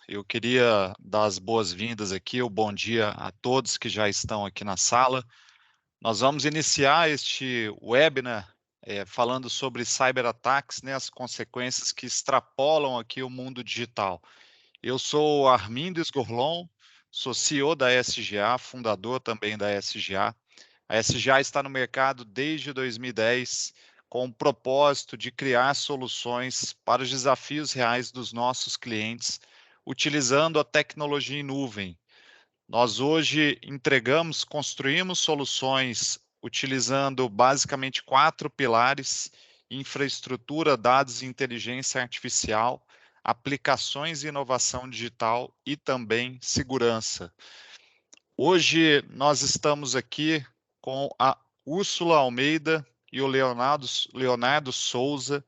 Eu queria dar as boas-vindas aqui, o bom dia a todos que já estão aqui na sala. Nós vamos iniciar este webinar falando sobre cyberataques, né, as consequências que extrapolam aqui o mundo digital. Eu sou Armindo Esgorlon, sou CEO da SGA, fundador também da SGA. A SGA está no mercado desde 2010 com o propósito de criar soluções para os desafios reais dos nossos clientes, utilizando a tecnologia em nuvem. Nós hoje construímos soluções utilizando basicamente 4 pilares: infraestrutura, dados e inteligência artificial, aplicações e inovação digital e também segurança. Hoje nós estamos aqui com a Úrsula Almeida e o Leonardo Souza.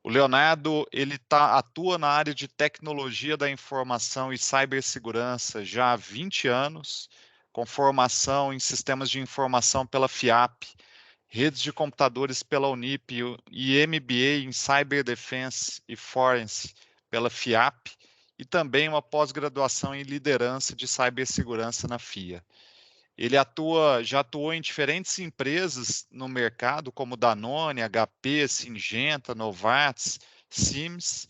O Leonardo, atua na área de tecnologia da informação e cibersegurança já há 20 anos, com formação em sistemas de informação pela FIAP, redes de computadores pela Unip e MBA em Cyber Defense e Forense pela FIAP, e também uma pós-graduação em liderança de cibersegurança na FIA. Ele já atuou em diferentes empresas no mercado, como Danone, HP, Syngenta, Novartis, Siemens,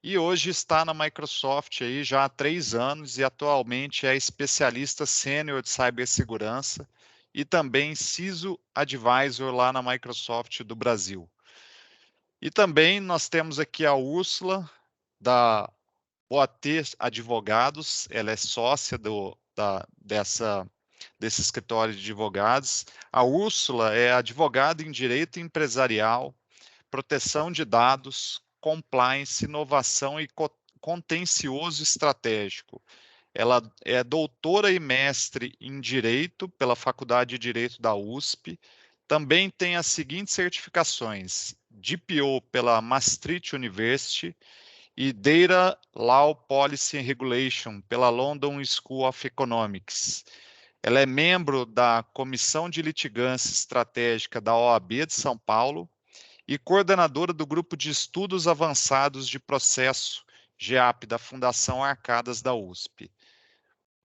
e hoje está na Microsoft aí já há 3 anos e atualmente é especialista sênior de cibersegurança e também CISO Advisor lá na Microsoft do Brasil. E também nós temos aqui a Úrsula, da OAT Advogados, ela é sócia desse escritório de advogados. A Úrsula é advogada em direito empresarial, proteção de dados, compliance, inovação e contencioso estratégico. Ela é doutora e mestre em Direito pela Faculdade de Direito da USP. Também tem as seguintes certificações: DPO pela Maastricht University e Data Law Policy and Regulation pela London School of Economics. Ela é membro da Comissão de Litigância Estratégica da OAB de São Paulo e coordenadora do Grupo de Estudos Avançados de Processo, GEAP, da Fundação Arcadas da USP.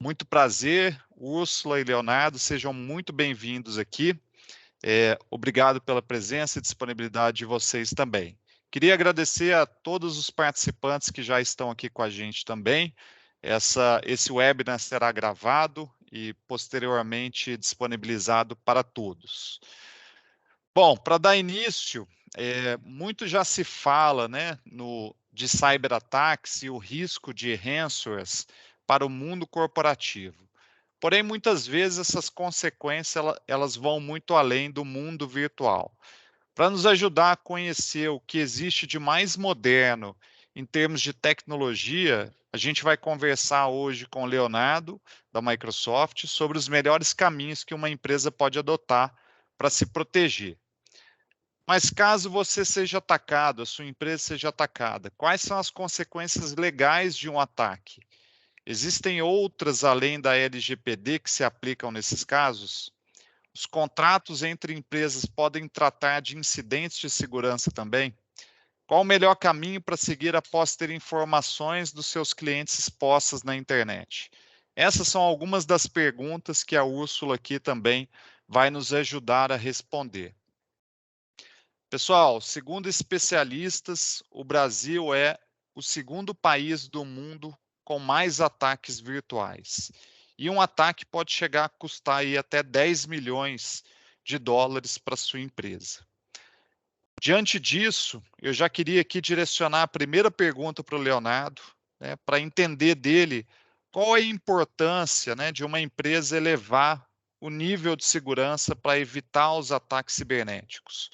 Muito prazer, Úrsula e Leonardo, sejam muito bem-vindos aqui. Obrigado pela presença e disponibilidade de vocês também. Queria agradecer a todos os participantes que já estão aqui com a gente também. Esse webinar será gravado e posteriormente disponibilizado para todos. Bom, para dar início, muito já se fala, né, de cyberataques e o risco de ransomwares para o mundo corporativo. Porém, muitas vezes essas consequências elas vão muito além do mundo virtual. Para nos ajudar a conhecer o que existe de mais moderno em termos de tecnologia, a gente vai conversar hoje com o Leonardo, da Microsoft, sobre os melhores caminhos que uma empresa pode adotar para se proteger. Mas caso você seja atacado, a sua empresa seja atacada, quais são as consequências legais de um ataque? Existem outras além da LGPD que se aplicam nesses casos? Os contratos entre empresas podem tratar de incidentes de segurança também? Qual o melhor caminho para seguir após ter informações dos seus clientes expostas na internet? Essas são algumas das perguntas que a Úrsula aqui também vai nos ajudar a responder. Pessoal, segundo especialistas, o Brasil é o segundo país do mundo com mais ataques virtuais. E um ataque pode chegar a custar aí até 10 milhões de dólares para sua empresa. Diante disso, eu já queria aqui direcionar a primeira pergunta para o Leonardo, né, para entender dele qual é a importância, né, de uma empresa elevar o nível de segurança para evitar os ataques cibernéticos.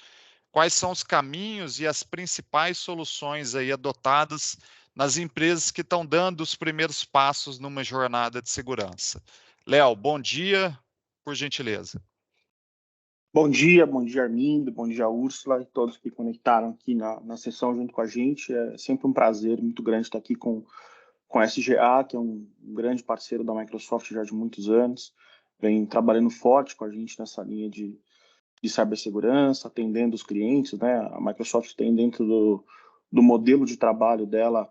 Quais são os caminhos e as principais soluções aí adotadas nas empresas que estão dando os primeiros passos numa jornada de segurança? Léo, bom dia, por gentileza. Bom dia Armindo, bom dia Úrsula e todos que conectaram aqui na sessão junto com a gente. É sempre um prazer muito grande estar aqui com a SGA, que é um grande parceiro da Microsoft já de muitos anos, vem trabalhando forte com a gente nessa linha de cibersegurança, atendendo os clientes, né? A Microsoft tem dentro do modelo de trabalho dela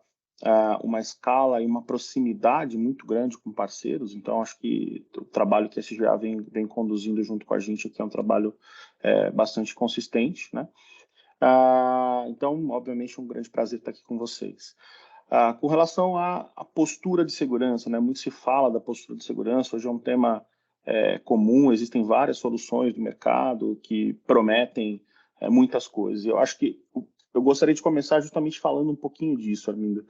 uma escala e uma proximidade muito grande com parceiros. Então, acho que o trabalho que a SGA vem conduzindo junto com a gente aqui é um trabalho bastante consistente, né? Então, obviamente, é um grande prazer estar aqui com vocês. Com relação à postura de segurança, né? Muito se fala da postura de segurança, hoje é um tema comum, existem várias soluções do mercado que prometem muitas coisas. Eu acho que eu gostaria de começar justamente falando um pouquinho disso, Armindo.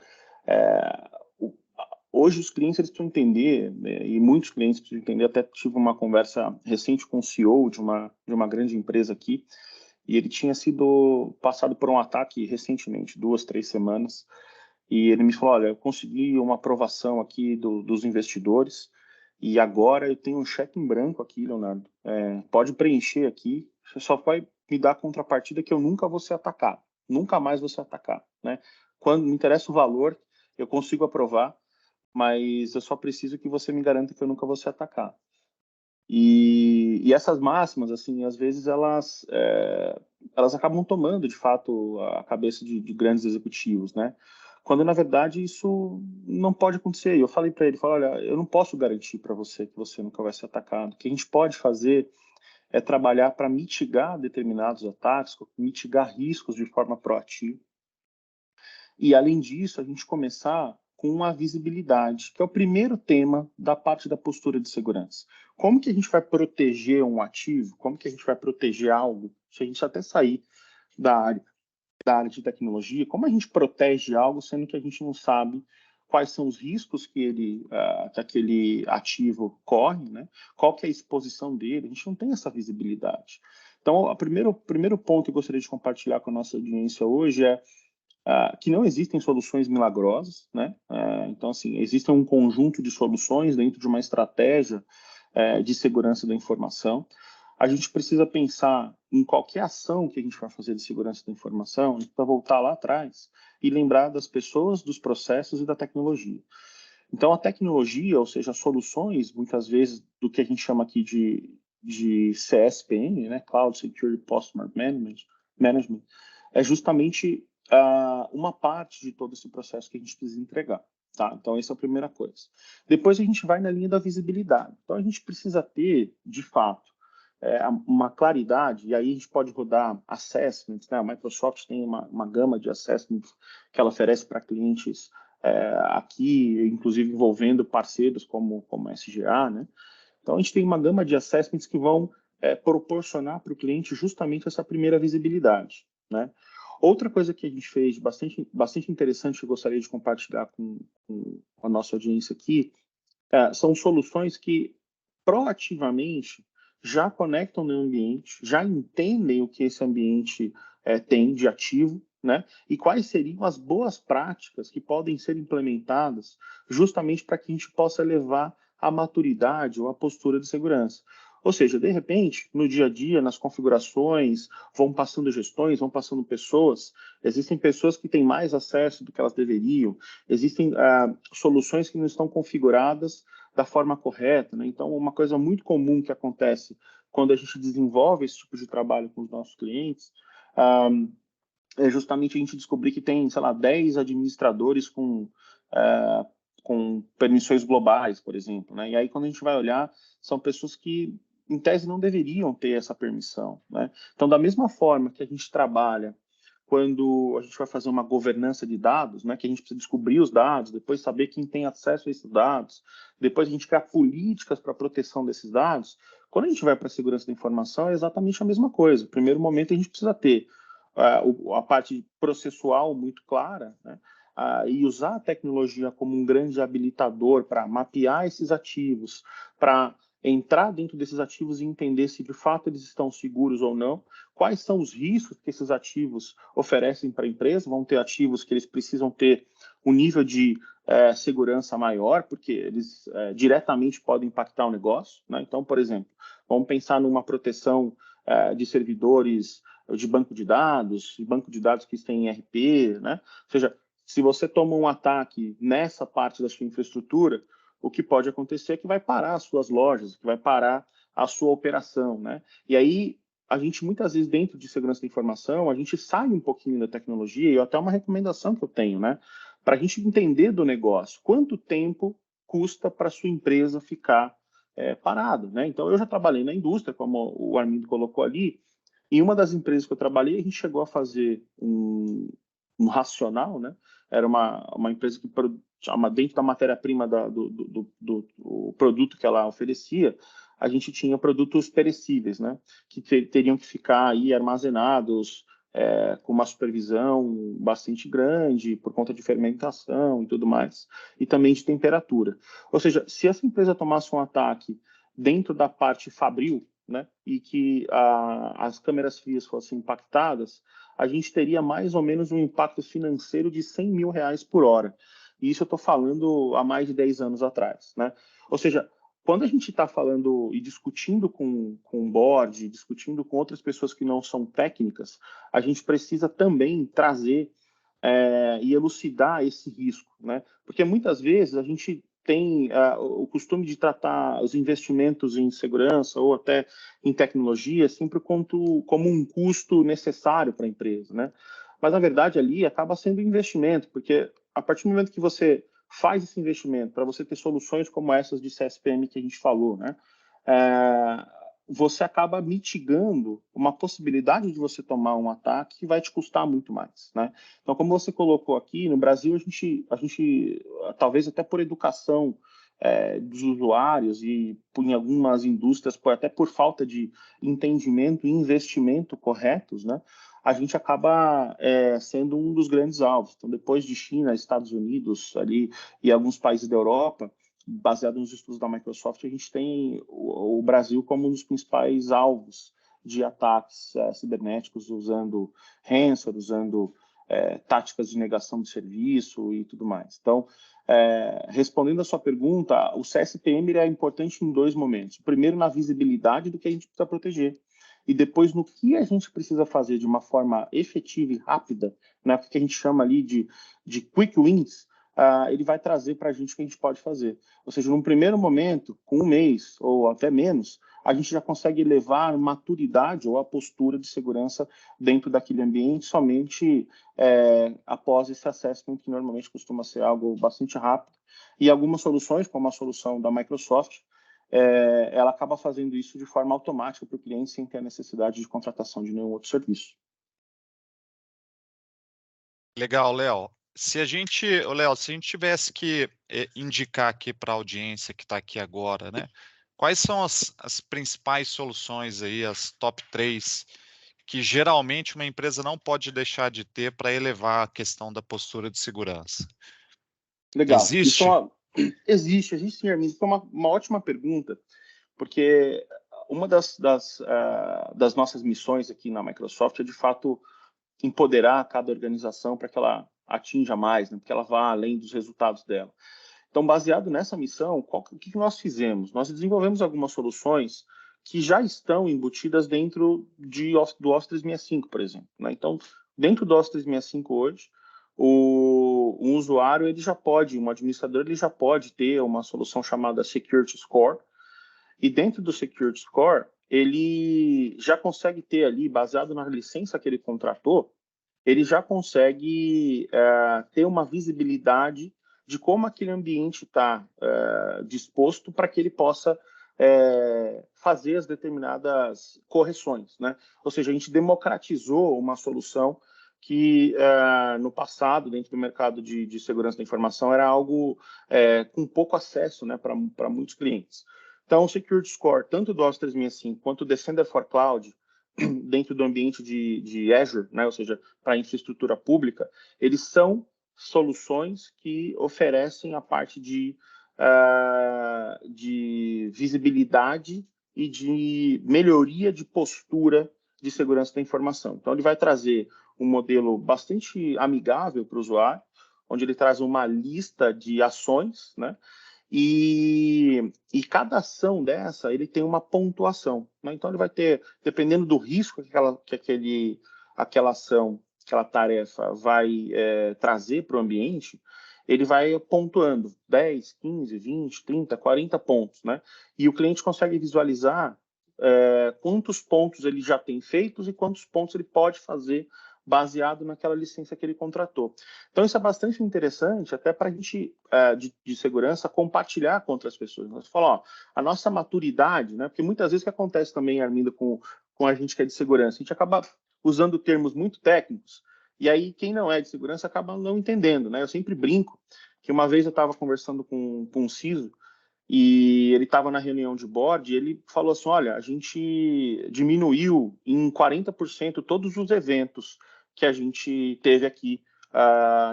Hoje os clientes eles precisam entender, né, e muitos clientes precisam entender, até tive uma conversa recente com o CEO de uma grande empresa aqui, e ele tinha sido passado por um ataque recentemente, 2, 3 semanas, e ele me falou, olha, eu consegui uma aprovação aqui dos investidores, e agora eu tenho um cheque em branco aqui, Leonardo, pode preencher aqui, você só vai me dar contrapartida que eu nunca vou ser atacado, nunca mais vou ser atacado, né? Quando me interessa o valor, eu consigo aprovar, mas eu só preciso que você me garanta que eu nunca vou ser atacado. E essas máximas, assim, às vezes elas acabam tomando, de fato, a cabeça de grandes executivos, né? Quando, na verdade, isso não pode acontecer. Eu falei para ele, olha, eu não posso garantir para você que você nunca vai ser atacado. O que a gente pode fazer é trabalhar para mitigar determinados ataques, mitigar riscos de forma proativa. E, além disso, a gente começar com a visibilidade, que é o primeiro tema da parte da postura de segurança. Como que a gente vai proteger um ativo? Como que a gente vai proteger algo? Se a gente até sair da área de tecnologia, como a gente protege algo sendo que a gente não sabe quais são os riscos que aquele ativo corre, né? Qual que é a exposição dele? A gente não tem essa visibilidade. Então, o primeiro ponto que eu gostaria de compartilhar com a nossa audiência hoje é que não existem soluções milagrosas, né? Então, assim, existe um conjunto de soluções dentro de uma estratégia de segurança da informação. A gente precisa pensar em qualquer ação que a gente vai fazer de segurança da informação, para voltar lá atrás e lembrar das pessoas, dos processos e da tecnologia. Então, a tecnologia, ou seja, as soluções, muitas vezes, do que a gente chama aqui de CSPM, né? Cloud Security Posture Management, é justamente uma parte de todo esse processo que a gente precisa entregar. Tá? Então, essa é a primeira coisa. Depois a gente vai na linha da visibilidade. Então, a gente precisa ter, de fato, uma claridade, e aí a gente pode rodar assessments, né? A Microsoft tem uma gama de assessments que ela oferece para clientes aqui, inclusive envolvendo parceiros como a SGA, né? Então, a gente tem uma gama de assessments que vão proporcionar para o cliente justamente essa primeira visibilidade, né? Outra coisa que a gente fez bastante interessante que eu gostaria de compartilhar com a nossa audiência aqui são soluções que proativamente já conectam no ambiente, já entendem o que esse ambiente tem de ativo, né? E quais seriam as boas práticas que podem ser implementadas justamente para que a gente possa levar a maturidade ou a postura de segurança. Ou seja, de repente, no dia a dia, nas configurações, vão passando gestões, vão passando pessoas, existem pessoas que têm mais acesso do que elas deveriam, existem soluções que não estão configuradas da forma correta, né? Então, uma coisa muito comum que acontece quando a gente desenvolve esse tipo de trabalho com os nossos clientes é justamente a gente descobrir que tem, sei lá, 10 administradores com permissões globais, por exemplo, né? E aí, quando a gente vai olhar, são pessoas que, em tese, não deveriam ter essa permissão, né? Então, da mesma forma que a gente trabalha quando a gente vai fazer uma governança de dados, né, que a gente precisa descobrir os dados, depois saber quem tem acesso a esses dados, depois a gente criar políticas para a proteção desses dados. Quando a gente vai para a segurança da informação, é exatamente a mesma coisa. No primeiro momento, a gente precisa ter a parte processual muito clara, né, e usar a tecnologia como um grande habilitador para mapear esses ativos, para entrar dentro desses ativos e entender se de fato eles estão seguros ou não, quais são os riscos que esses ativos oferecem para a empresa. Vão ter ativos que eles precisam ter um nível de segurança maior, porque eles diretamente podem impactar o negócio, né? Então, por exemplo, vamos pensar numa proteção de servidores de banco de dados que têm ERP, né? Ou seja, se você toma um ataque nessa parte da sua infraestrutura, o que pode acontecer é que vai parar as suas lojas, que vai parar a sua operação, né? E aí, a gente, muitas vezes, dentro de segurança da informação, a gente sai um pouquinho da tecnologia, e até uma recomendação que eu tenho, né? para a gente entender do negócio, quanto tempo custa para a sua empresa ficar parado, né? Então, eu já trabalhei na indústria, como o Armindo colocou ali. Em uma das empresas que eu trabalhei, a gente chegou a fazer um racional, né? Era uma empresa que, dentro da matéria-prima do produto que ela oferecia, a gente tinha produtos perecíveis, né? Que teriam que ficar aí armazenados com uma supervisão bastante grande, por conta de fermentação e tudo mais, e também de temperatura. Ou seja, se essa empresa tomasse um ataque dentro da parte fabril, né, e que as câmeras frias fossem impactadas, a gente teria mais ou menos um impacto financeiro de R$100 mil por hora. E isso eu estou falando há mais de 10 anos atrás, né? Ou seja, quando a gente está falando e discutindo com o board, discutindo com outras pessoas que não são técnicas, a gente precisa também trazer e elucidar esse risco, né? Porque muitas vezes a gente tem o costume de tratar os investimentos em segurança ou até em tecnologia sempre como um custo necessário para a empresa, né? Mas, na verdade, ali acaba sendo um investimento, porque a partir do momento que você faz esse investimento para você ter soluções como essas de CSPM que a gente falou, né? Você acaba mitigando uma possibilidade de você tomar um ataque que vai te custar muito mais, né? Então, como você colocou aqui, no Brasil, a gente talvez até por educação dos usuários e em algumas indústrias, até por falta de entendimento e investimento corretos, né? A gente acaba sendo um dos grandes alvos. Então, depois de China, Estados Unidos ali, e alguns países da Europa, baseado nos estudos da Microsoft, a gente tem o Brasil como um dos principais alvos de ataques cibernéticos, usando ransomware, usando táticas de negação de serviço e tudo mais. Então, respondendo a sua pergunta, o CSPM é importante em 2 momentos. Primeiro, na visibilidade do que a gente precisa proteger. E depois, no que a gente precisa fazer de uma forma efetiva e rápida, né, o que a gente chama ali de quick wins, ele vai trazer para a gente o que a gente pode fazer. Ou seja, num primeiro momento, com 1 mês ou até menos, a gente já consegue levar maturidade ou a postura de segurança dentro daquele ambiente somente após esse assessment, que normalmente costuma ser algo bastante rápido. E algumas soluções, como a solução da Microsoft, ela acaba fazendo isso de forma automática para o cliente sem ter a necessidade de contratação de nenhum outro serviço. Legal, Léo. Se a gente tivesse que indicar aqui para a audiência que está aqui agora, né? Quais são as principais soluções aí, as top 3, que geralmente uma empresa não pode deixar de ter para elevar a questão da postura de segurança? Legal. Existe? Existe sim, Armindo. Foi uma ótima pergunta, porque uma das nossas missões aqui na Microsoft é, de fato, empoderar cada organização para que ela atinja mais, né, para que ela vá além dos resultados dela. Então, baseado nessa missão, o que nós fizemos? Nós desenvolvemos algumas soluções que já estão embutidas dentro do Office 365, por exemplo, né? Então, dentro do Office 365 hoje, um usuário, um administrador, ele já pode ter uma solução chamada Security Score, e dentro do Security Score, ele já consegue ter ali, baseado na licença que ele contratou, ele já consegue ter uma visibilidade de como aquele ambiente está disposto para que ele possa fazer as determinadas correções, né? Ou seja, a gente democratizou uma solução que no passado, dentro do mercado de segurança da informação, era algo com pouco acesso, né, para muitos clientes. Então, o Security Score, tanto do Office 365 quanto o Defender for Cloud, dentro do ambiente de Azure, né, ou seja, para a infraestrutura pública, eles são soluções que oferecem a parte de visibilidade e de melhoria de postura de segurança da informação. Então, ele vai trazer um modelo bastante amigável para o usuário, onde ele traz uma lista de ações, né? E cada ação dessa, ele tem uma pontuação, né? Então, ele vai ter, dependendo do risco que aquela ação, aquela tarefa vai trazer para o ambiente, ele vai pontuando 10, 15, 20, 30, 40 pontos, né? E o cliente consegue visualizar quantos pontos ele já tem feitos e quantos pontos ele pode fazer baseado naquela licença que ele contratou. Então, isso é bastante interessante, até para a gente, de segurança, compartilhar com outras pessoas. Nós falamos, ó, a nossa maturidade, né? Porque muitas vezes o que acontece também, Arminda, com a gente que é de segurança, a gente acaba usando termos muito técnicos, e aí quem não é de segurança acaba não entendendo, né? Eu sempre brinco que uma vez eu estava conversando com um CISO, e ele estava na reunião de board e ele falou assim, olha, a gente diminuiu em 40% todos os eventos que a gente teve aqui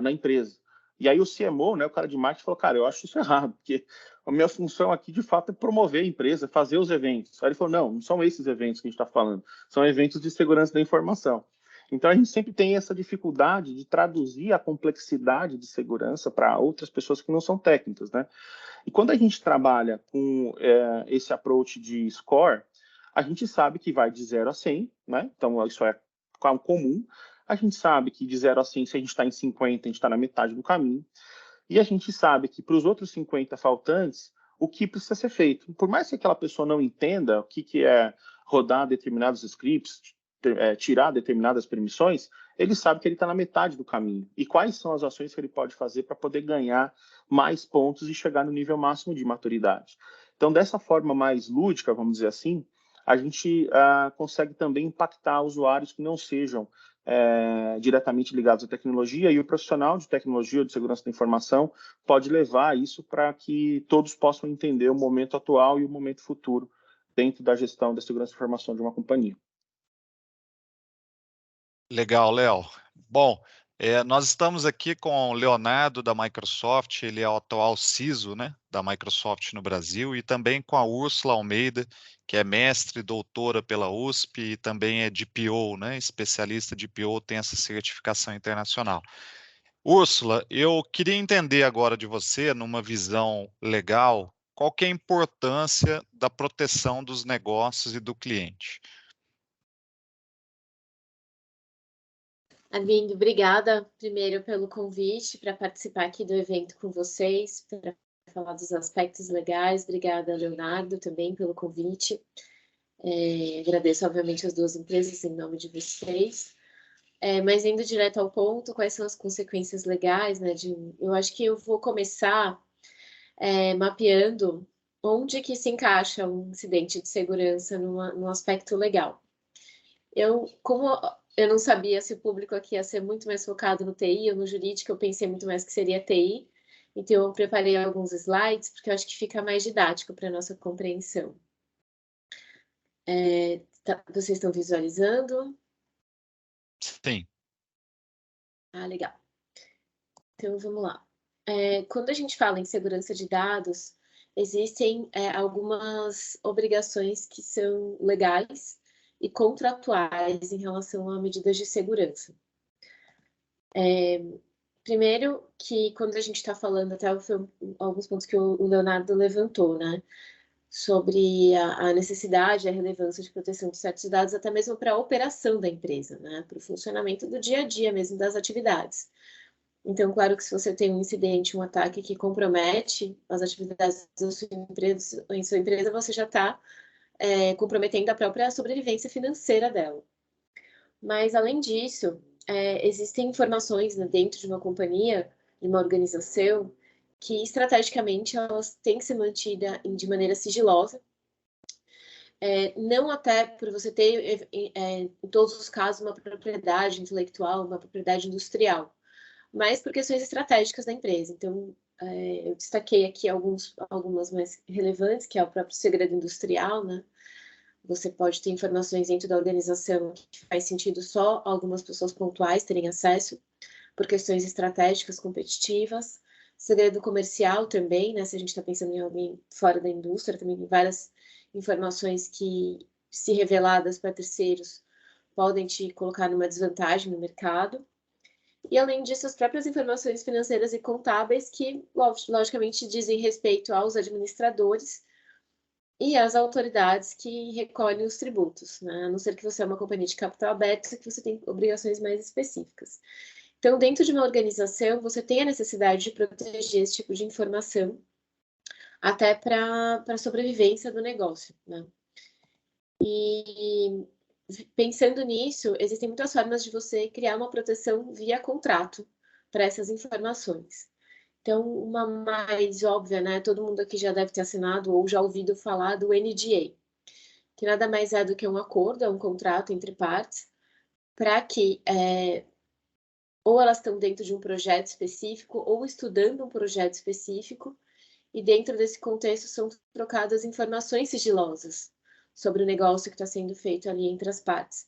na empresa. E aí o CMO, né, o cara de marketing, falou, cara, eu acho isso errado, porque a minha função aqui, de fato, é promover a empresa, fazer os eventos. Aí ele falou, não são esses eventos que a gente está falando, são eventos de segurança da informação. Então, a gente sempre tem essa dificuldade de traduzir a complexidade de segurança para outras pessoas que não são técnicas, né? E quando a gente trabalha com esse approach de score, a gente sabe que vai de 0 a 100, né? Então, isso é comum. A gente sabe que de 0 a 100, se a gente está em 50, a gente está na metade do caminho. E a gente sabe que para os outros 50 faltantes, o que precisa ser feito. Por mais que aquela pessoa não entenda o que é rodar determinados scripts, tirar determinadas permissões, ele sabe que ele está na metade do caminho. E quais são as ações que ele pode fazer para poder ganhar mais pontos e chegar no nível máximo de maturidade. Então, dessa forma mais lúdica, vamos dizer assim, a gente consegue também impactar usuários que não sejam diretamente ligados à tecnologia, e o profissional de tecnologia ou de segurança da informação pode levar isso para que todos possam entender o momento atual e o momento futuro dentro da gestão da segurança da informação de uma companhia. Legal, Léo. Bom, nós estamos aqui com o Leonardo da Microsoft, ele é o atual CISO, né, da Microsoft no Brasil, e também com a Úrsula Almeida, que é mestre e doutora pela USP e também é DPO, né, especialista de DPO, tem essa certificação internacional. Úrsula, eu queria entender agora de você, numa visão legal, qual que é a importância da proteção dos negócios e do cliente. Armindo, obrigada primeiro pelo convite para participar aqui do evento com vocês, para falar dos aspectos legais. Obrigada, Leonardo, também pelo convite. Agradeço, obviamente, as duas empresas em nome de vocês. Mas indo direto ao ponto, quais são as consequências legais, né? Eu acho que eu vou começar mapeando onde que se encaixa um incidente de segurança num aspecto legal. Como eu não sabia se o público aqui ia ser muito mais focado no TI ou no jurídico, eu pensei muito mais que seria TI. Então, eu preparei alguns slides, porque eu acho que fica mais didático para a nossa compreensão. Vocês estão visualizando? Sim. Ah, legal. Então, vamos lá. Quando a gente fala em segurança de dados, existem algumas obrigações que são legais e contratuais em relação a medidas de segurança. Primeiro, que quando a gente está falando, até alguns pontos que o Leonardo levantou, né? Sobre a necessidade e a relevância de proteção de certos dados, até mesmo para a operação da empresa, né? Para o funcionamento do dia a dia mesmo das atividades. Então, claro que se você tem um incidente, um ataque que compromete as atividades da sua empresa, em sua empresa, você já está comprometendo a própria sobrevivência financeira dela. Mas, além disso, existem informações, né, dentro de uma companhia, de uma organização, que estrategicamente elas têm que ser mantidas de maneira sigilosa, não até por você ter, em todos os casos, uma propriedade intelectual, uma propriedade industrial, mas por questões estratégicas da empresa. Então, eu destaquei aqui algumas mais relevantes, que é o próprio segredo industrial, né? Você pode ter informações dentro da organização que faz sentido só algumas pessoas pontuais terem acesso, por questões estratégicas, competitivas. Segredo comercial também, né? Se a gente está pensando em alguém fora da indústria, também tem várias informações que, se reveladas para terceiros, podem te colocar numa desvantagem no mercado. E, além disso, as próprias informações financeiras e contábeis que, logicamente, dizem respeito aos administradores e às autoridades que recolhem os tributos, né? A não ser que você é uma companhia de capital aberto, que você tem obrigações mais específicas. Então, dentro de uma organização, você tem a necessidade de proteger esse tipo de informação, até para a sobrevivência do negócio, né? E pensando nisso, existem muitas formas de você criar uma proteção via contrato para essas informações. Então, uma mais óbvia, né? Todo mundo aqui já deve ter assinado ou já ouvido falar do NDA, que nada mais é do que um acordo, é um contrato entre partes, para que ou elas estão dentro de um projeto específico ou estudando um projeto específico, e dentro desse contexto são trocadas informações sigilosas sobre o negócio que está sendo feito ali entre as partes.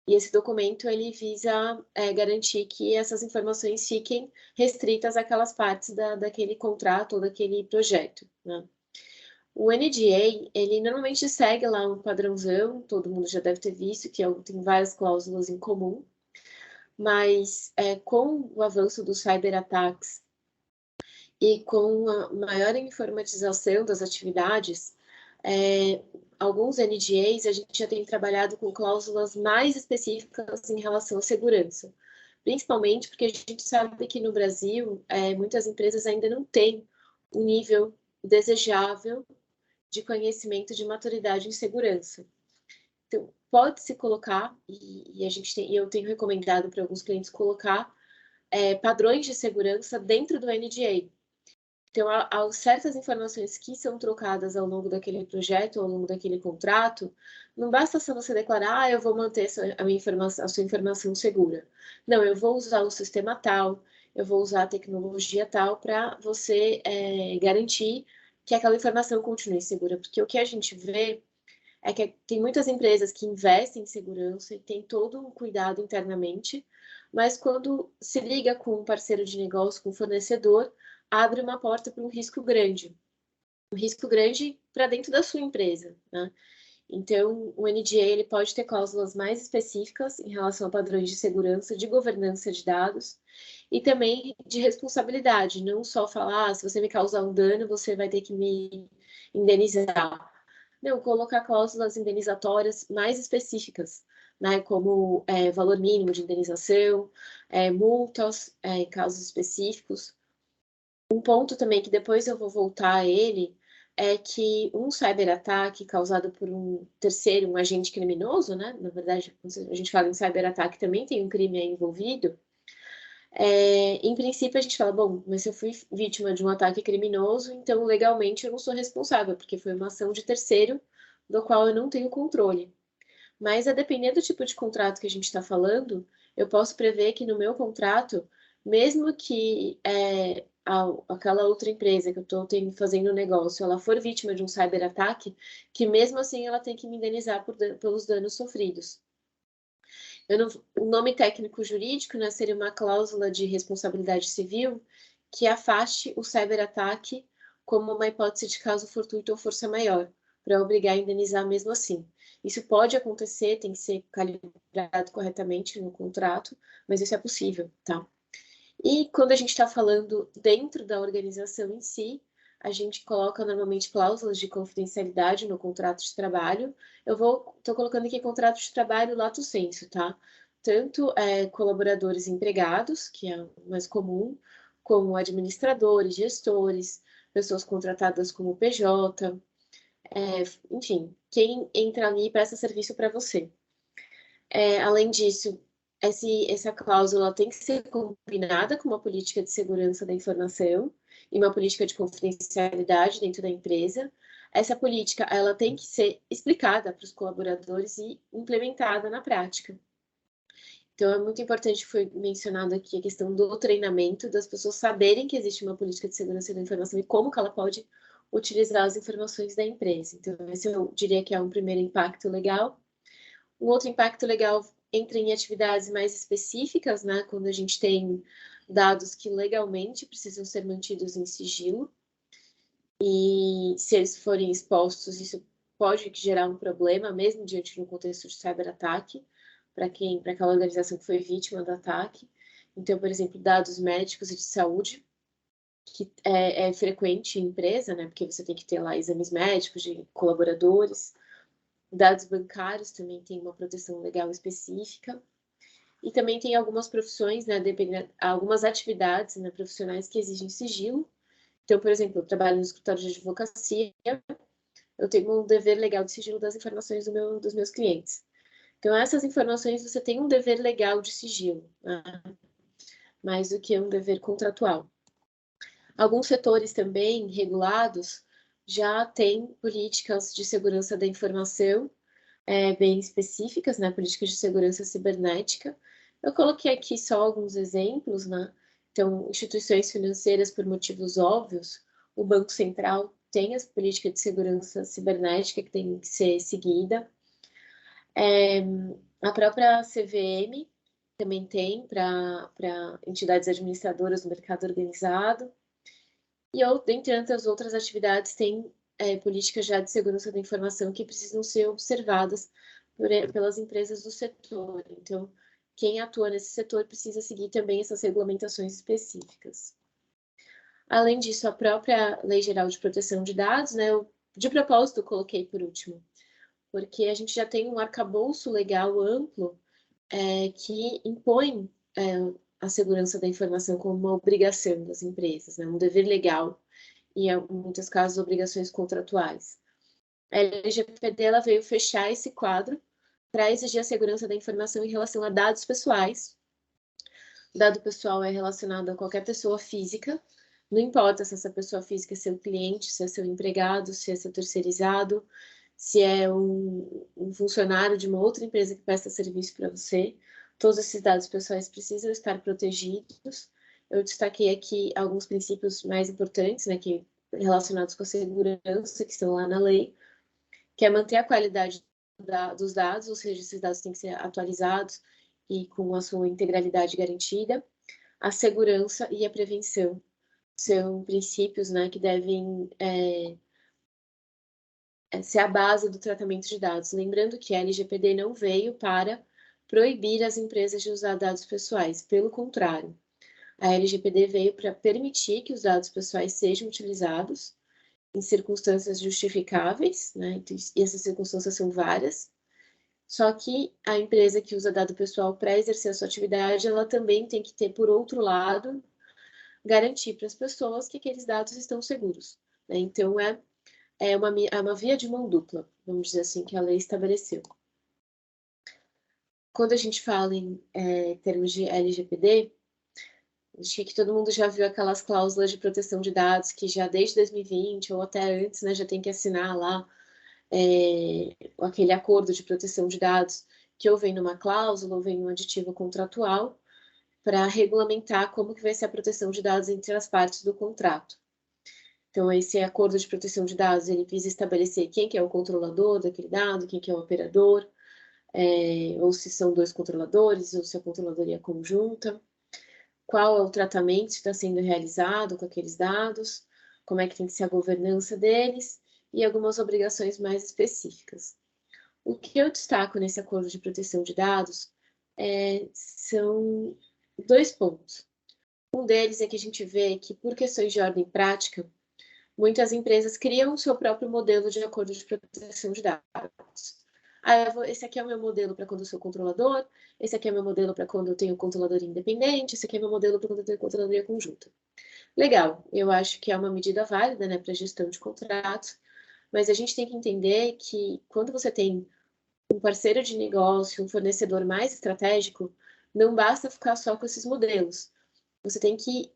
E esse documento ele visa garantir que essas informações fiquem restritas àquelas partes daquele contrato ou daquele projeto, né? O NDA, ele normalmente segue lá um padrãozão, todo mundo já deve ter visto, que tem várias cláusulas em comum, mas com o avanço dos cyberataques e com a maior informatização das atividades, alguns NDAs a gente já tem trabalhado com cláusulas mais específicas em relação à segurança, principalmente porque a gente sabe que no Brasil muitas empresas ainda não têm um nível desejável de conhecimento de maturidade em segurança. Então, pode-se colocar, e eu tenho recomendado para alguns clientes colocar padrões de segurança dentro do NDA. Então, há certas informações que são trocadas ao longo daquele projeto, ao longo daquele contrato, não basta só você declarar, eu vou manter a sua informação segura. Não, eu vou usar o sistema tal, eu vou usar a tecnologia tal para você garantir que aquela informação continue segura. Porque o que a gente vê é que tem muitas empresas que investem em segurança e tem todo um cuidado internamente, mas quando se liga com um parceiro de negócio, com um fornecedor, abre uma porta para um risco grande para dentro da sua empresa, né? Então, o NDA ele pode ter cláusulas mais específicas em relação a padrões de segurança, de governança de dados e também de responsabilidade, não só falar, se você me causar um dano, você vai ter que me indenizar. Não, colocar cláusulas indenizatórias mais específicas, né, como valor mínimo de indenização, multas em casos específicos. Um ponto também que depois eu vou voltar a ele é que um cyberataque causado por um terceiro, um agente criminoso, né? Na verdade, quando a gente fala em cyberataque, também tem um crime aí envolvido. Em princípio, a gente fala, bom, mas se eu fui vítima de um ataque criminoso, então legalmente eu não sou responsável, porque foi uma ação de terceiro do qual eu não tenho controle. Mas a depender do tipo de contrato que a gente está falando, eu posso prever que no meu contrato, mesmo que aquela outra empresa que eu estou fazendo negócio, ela for vítima de um cyberataque, que mesmo assim ela tem que me indenizar pelos danos sofridos. O nome técnico jurídico, né, seria uma cláusula de responsabilidade civil que afaste o cyberataque como uma hipótese de caso fortuito ou força maior, para obrigar a indenizar mesmo assim. Isso pode acontecer, tem que ser calibrado corretamente no contrato, mas isso é possível, tá? E quando a gente está falando dentro da organização em si, a gente coloca normalmente cláusulas de confidencialidade no contrato de trabalho. Estou colocando aqui contrato de trabalho lato sensu, tá? Tanto colaboradores empregados, que é o mais comum, como administradores, gestores, pessoas contratadas como PJ, enfim, quem entra ali e presta serviço para você. Além disso, essa cláusula tem que ser combinada com uma política de segurança da informação e uma política de confidencialidade dentro da empresa. Essa política ela tem que ser explicada para os colaboradores e implementada na prática. Então, é muito importante, foi mencionado aqui, a questão do treinamento, das pessoas saberem que existe uma política de segurança da informação e como que ela pode utilizar as informações da empresa. Então, esse eu diria que é um primeiro impacto legal. Um outro impacto legal entra em atividades mais específicas, né? Quando a gente tem dados que legalmente precisam ser mantidos em sigilo. E se eles forem expostos, isso pode gerar um problema, mesmo diante de um contexto de cyberataque, para aquela organização que foi vítima do ataque. Então, por exemplo, dados médicos e de saúde, que é frequente em empresa, né? Porque você tem que ter lá exames médicos de colaboradores. Dados bancários também tem uma proteção legal específica. E também tem algumas profissões, né, algumas atividades, né, profissionais que exigem sigilo. Então, por exemplo, eu trabalho no escritório de advocacia, eu tenho um dever legal de sigilo das informações dos meus clientes. Então, essas informações você tem um dever legal de sigilo, né? Mais do que um dever contratual. Alguns setores também regulados já têm políticas de segurança da informação bem específicas, né? Políticas de segurança cibernética. Eu coloquei aqui só alguns exemplos, né? Então, instituições financeiras, por motivos óbvios, o Banco Central tem as políticas de segurança cibernética que tem que ser seguida. A própria CVM também tem para entidades administradoras do mercado organizado. E, dentre tantas outras atividades, tem políticas já de segurança da informação que precisam ser observadas pelas empresas do setor. Então, quem atua nesse setor precisa seguir também essas regulamentações específicas. Além disso, a própria Lei Geral de Proteção de Dados, né, eu, de propósito, coloquei por último, porque a gente já tem um arcabouço legal amplo que impõe a segurança da informação como uma obrigação das empresas, né, um dever legal e, em muitos casos, obrigações contratuais. A LGPD ela veio fechar esse quadro para exigir a segurança da informação em relação a dados pessoais. O dado pessoal é relacionado a qualquer pessoa física, não importa se essa pessoa física é seu cliente, se é seu empregado, se é seu terceirizado, se é um funcionário de uma outra empresa que presta serviço para você. Todos esses dados pessoais precisam estar protegidos. Eu destaquei aqui alguns princípios mais importantes, né, que relacionados com a segurança, que estão lá na lei, que é manter a qualidade dos dados, ou seja, esses dados têm que ser atualizados e com a sua integralidade garantida. A segurança e a prevenção são princípios, né, que devem ser a base do tratamento de dados. Lembrando que a LGPD não veio para proibir as empresas de usar dados pessoais, pelo contrário. A LGPD veio para permitir que os dados pessoais sejam utilizados em circunstâncias justificáveis, né? E essas circunstâncias são várias. Só que a empresa que usa dado pessoal para exercer a sua atividade, ela também tem que ter, por outro lado, garantir para as pessoas que aqueles dados estão seguros, né? Então, é uma via de mão dupla, vamos dizer assim, que a lei estabeleceu. Quando a gente fala em termos de LGPD, acho que todo mundo já viu aquelas cláusulas de proteção de dados que já desde 2020 ou até antes, né, já tem que assinar lá aquele acordo de proteção de dados, que ou vem numa cláusula ou vem num aditivo contratual para regulamentar como que vai ser a proteção de dados entre as partes do contrato. Então, esse acordo de proteção de dados, ele visa estabelecer quem que é o controlador daquele dado, quem que é o operador, ou se são dois controladores, ou se a controladoria é conjunta, qual é o tratamento que está sendo realizado com aqueles dados, como é que tem que ser a governança deles, e algumas obrigações mais específicas. O que eu destaco nesse acordo de proteção de dados são 2 pontos. Um deles é que a gente vê que, por questões de ordem prática, muitas empresas criam o seu próprio modelo de acordo de proteção de dados. Esse aqui é o meu modelo para quando eu sou controlador, esse aqui é o meu modelo para quando eu tenho controladoria independente, esse aqui é meu modelo para quando eu tenho controladoria conjunta. Legal, eu acho que é uma medida válida, né, para gestão de contratos, mas a gente tem que entender que quando você tem um parceiro de negócio, um fornecedor mais estratégico, não basta ficar só com esses modelos. Você tem que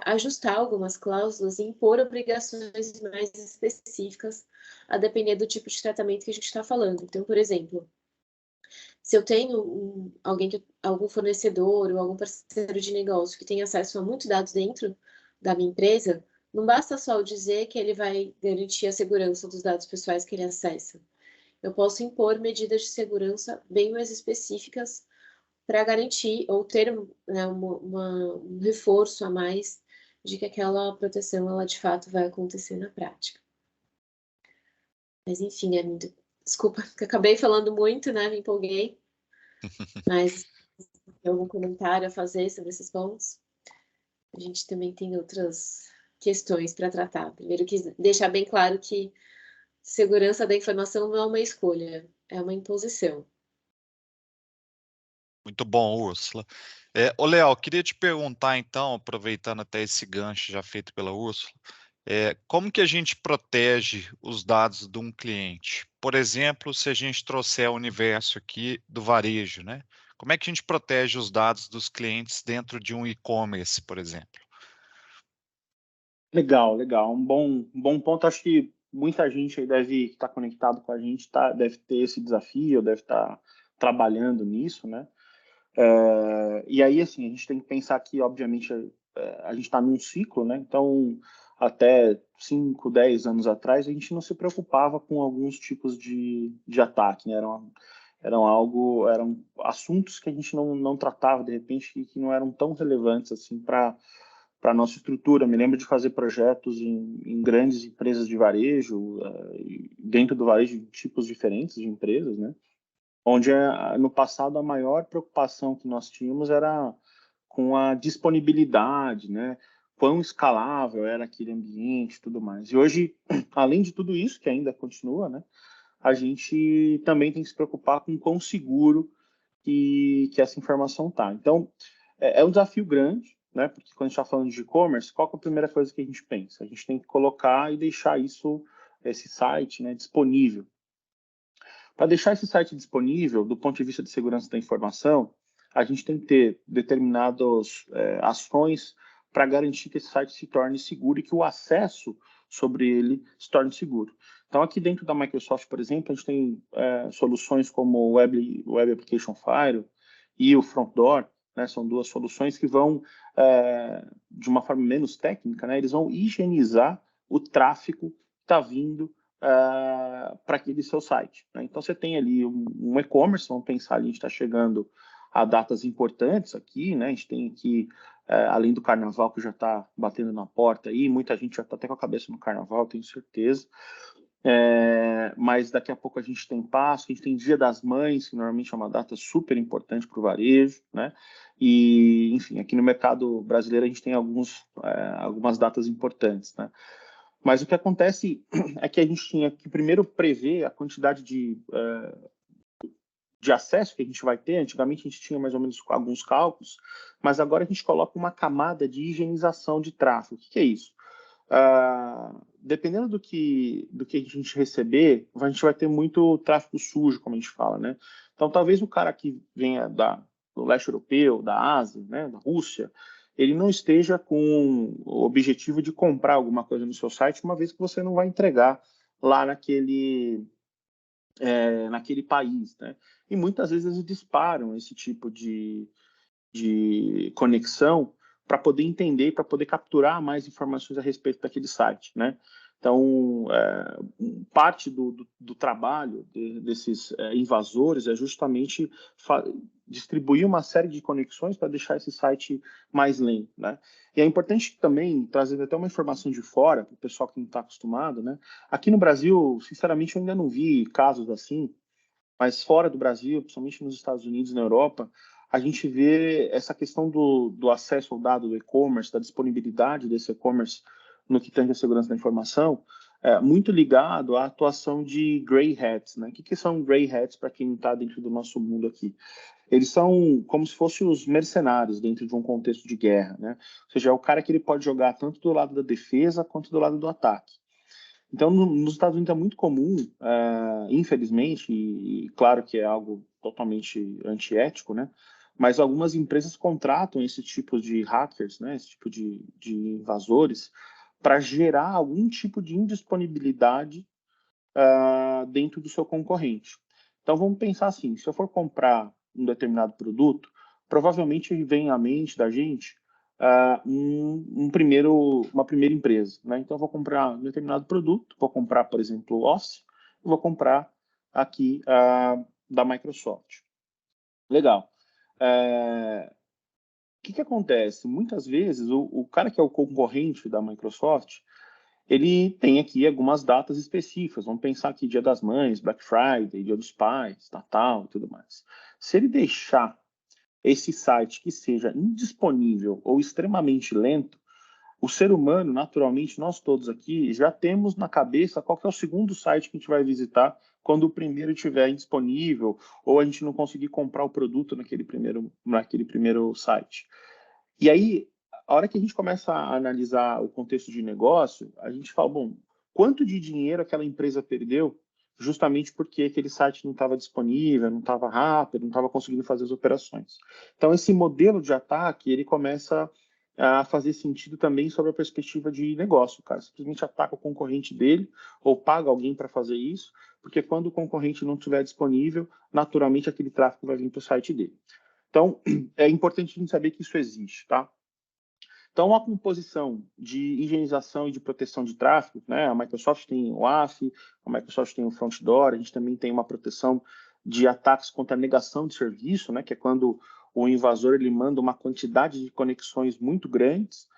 ajustar algumas cláusulas e impor obrigações mais específicas a depender do tipo de tratamento que a gente está falando. Então, por exemplo, se eu tenho algum fornecedor ou algum parceiro de negócio que tem acesso a muitos dados dentro da minha empresa, não basta só eu dizer que ele vai garantir a segurança dos dados pessoais que ele acessa. Eu posso impor medidas de segurança bem mais específicas para garantir ou ter, né, um reforço a mais de que aquela proteção ela de fato vai acontecer na prática. Mas enfim, desculpa, que acabei falando muito, né? Me empolguei. Mas tem algum comentário a fazer sobre esses pontos? A gente também tem outras questões para tratar. Primeiro, quis deixar bem claro que segurança da informação não é uma escolha, é uma imposição. Muito bom, Úrsula. Ô, Léo, queria te perguntar, então, aproveitando até esse gancho já feito pela Úrsula, Como que a gente protege os dados de um cliente? Por exemplo, se a gente trouxer o universo aqui do varejo, né? Como é que a gente protege os dados dos clientes dentro de um e-commerce, por exemplo? Legal, legal. Um bom ponto. Acho que muita gente aí deve estar conectado com a gente, deve ter esse desafio, deve estar trabalhando nisso, né? E aí, assim, a gente tem que pensar que, obviamente, a gente está num ciclo, né? Então, até 5, 10 anos atrás, a gente não se preocupava com alguns tipos de ataque, né? Eram assuntos que a gente não tratava, de repente, que não eram tão relevantes, assim, para a nossa estrutura. Me lembro de fazer projetos em grandes empresas de varejo, dentro do varejo, de tipos diferentes de empresas, né? Onde no passado a maior preocupação que nós tínhamos era com a disponibilidade, né? Quão escalável era aquele ambiente e tudo mais. E hoje, além de tudo isso, que ainda continua, né? A gente também tem que se preocupar com quão seguro que essa informação está. Então, é um desafio grande, né? Porque quando a gente está falando de e-commerce, qual que é a primeira coisa que a gente pensa? A gente tem que colocar e deixar esse site, né, disponível. Para deixar esse site disponível, do ponto de vista de segurança da informação, a gente tem que ter determinadas ações para garantir que esse site se torne seguro e que o acesso sobre ele se torne seguro. Então, aqui dentro da Microsoft, por exemplo, a gente tem soluções como o Web Application Firewall e o Front Door, né, são duas soluções que vão, de uma forma menos técnica, né, eles vão higienizar o tráfego que está vindo para aquele seu site, né? Então, você tem ali um e-commerce, vamos pensar ali, a gente está chegando a datas importantes aqui, né? A gente tem aqui, além do carnaval que já está batendo na porta aí, muita gente já está até com a cabeça no carnaval, tenho certeza. Mas daqui a pouco a gente tem Páscoa, a gente tem Dia das Mães, que normalmente é uma data super importante para o varejo, né? E, enfim, aqui no mercado brasileiro a gente tem algumas datas importantes, né? Mas o que acontece é que a gente tinha que primeiro prever a quantidade de acesso que a gente vai ter. Antigamente a gente tinha mais ou menos alguns cálculos, mas agora a gente coloca uma camada de higienização de tráfego. O que é isso? Dependendo do que a gente receber, a gente vai ter muito tráfego sujo, como a gente fala, né? Então, talvez o cara que venha do leste europeu, da Ásia, né, da Rússia, ele não esteja com o objetivo de comprar alguma coisa no seu site, uma vez que você não vai entregar lá naquele país, né? E muitas vezes eles disparam esse tipo de conexão para poder entender, para poder capturar mais informações a respeito daquele site, né? Então, parte do trabalho desses invasores é justamente distribuir uma série de conexões para deixar esse site mais lento, né? E é importante também trazer até uma informação de fora, para o pessoal que não está acostumado, né? Aqui no Brasil, sinceramente, eu ainda não vi casos assim, mas fora do Brasil, principalmente nos Estados Unidos e na Europa, a gente vê essa questão do acesso ao dado do e-commerce, da disponibilidade desse e-commerce no que tange a segurança da informação, muito ligado à atuação de grey hats, né? O que são grey hats para quem não está dentro do nosso mundo aqui? Eles são como se fossem os mercenários dentro de um contexto de guerra, né? Ou seja, é o cara que ele pode jogar tanto do lado da defesa quanto do lado do ataque. Então, nos Estados Unidos é muito comum, infelizmente, e claro que é algo totalmente antiético, né? Mas algumas empresas contratam esse tipo de hackers, né? Esse tipo de invasores, para gerar algum tipo de indisponibilidade dentro do seu concorrente. Então, vamos pensar assim: se eu for comprar um determinado produto, provavelmente vem à mente da gente uma primeira empresa, né? Então, eu vou comprar um determinado produto, vou comprar, por exemplo, o Office, vou comprar aqui da Microsoft. Legal. O que acontece? Muitas vezes, o cara que é o concorrente da Microsoft, ele tem aqui algumas datas específicas. Vamos pensar aqui Dia das Mães, Black Friday, Dia dos Pais, Natal e tudo mais. Se ele deixar esse site que seja indisponível ou extremamente lento, o ser humano, naturalmente, nós todos aqui, já temos na cabeça qual que é o segundo site que a gente vai visitar quando o primeiro estiver indisponível ou a gente não conseguir comprar o produto naquele primeiro site. E aí, a hora que a gente começa a analisar o contexto de negócio, a gente fala, bom, quanto de dinheiro aquela empresa perdeu justamente porque aquele site não estava disponível, não estava rápido, não estava conseguindo fazer as operações. Então, esse modelo de ataque, ele começa a fazer sentido também sobre a perspectiva de negócio, cara. Simplesmente ataca o concorrente dele ou paga alguém para fazer isso, porque quando o concorrente não estiver disponível, naturalmente aquele tráfego vai vir para o site dele. Então, é importante a gente saber que isso existe, tá? Então, a composição de higienização e de proteção de tráfego, né? A Microsoft tem o AF, a Microsoft tem o Front Door, a gente também tem uma proteção de ataques contra a negação de serviço, né? Que é quando o invasor ele manda uma quantidade de conexões muito grandes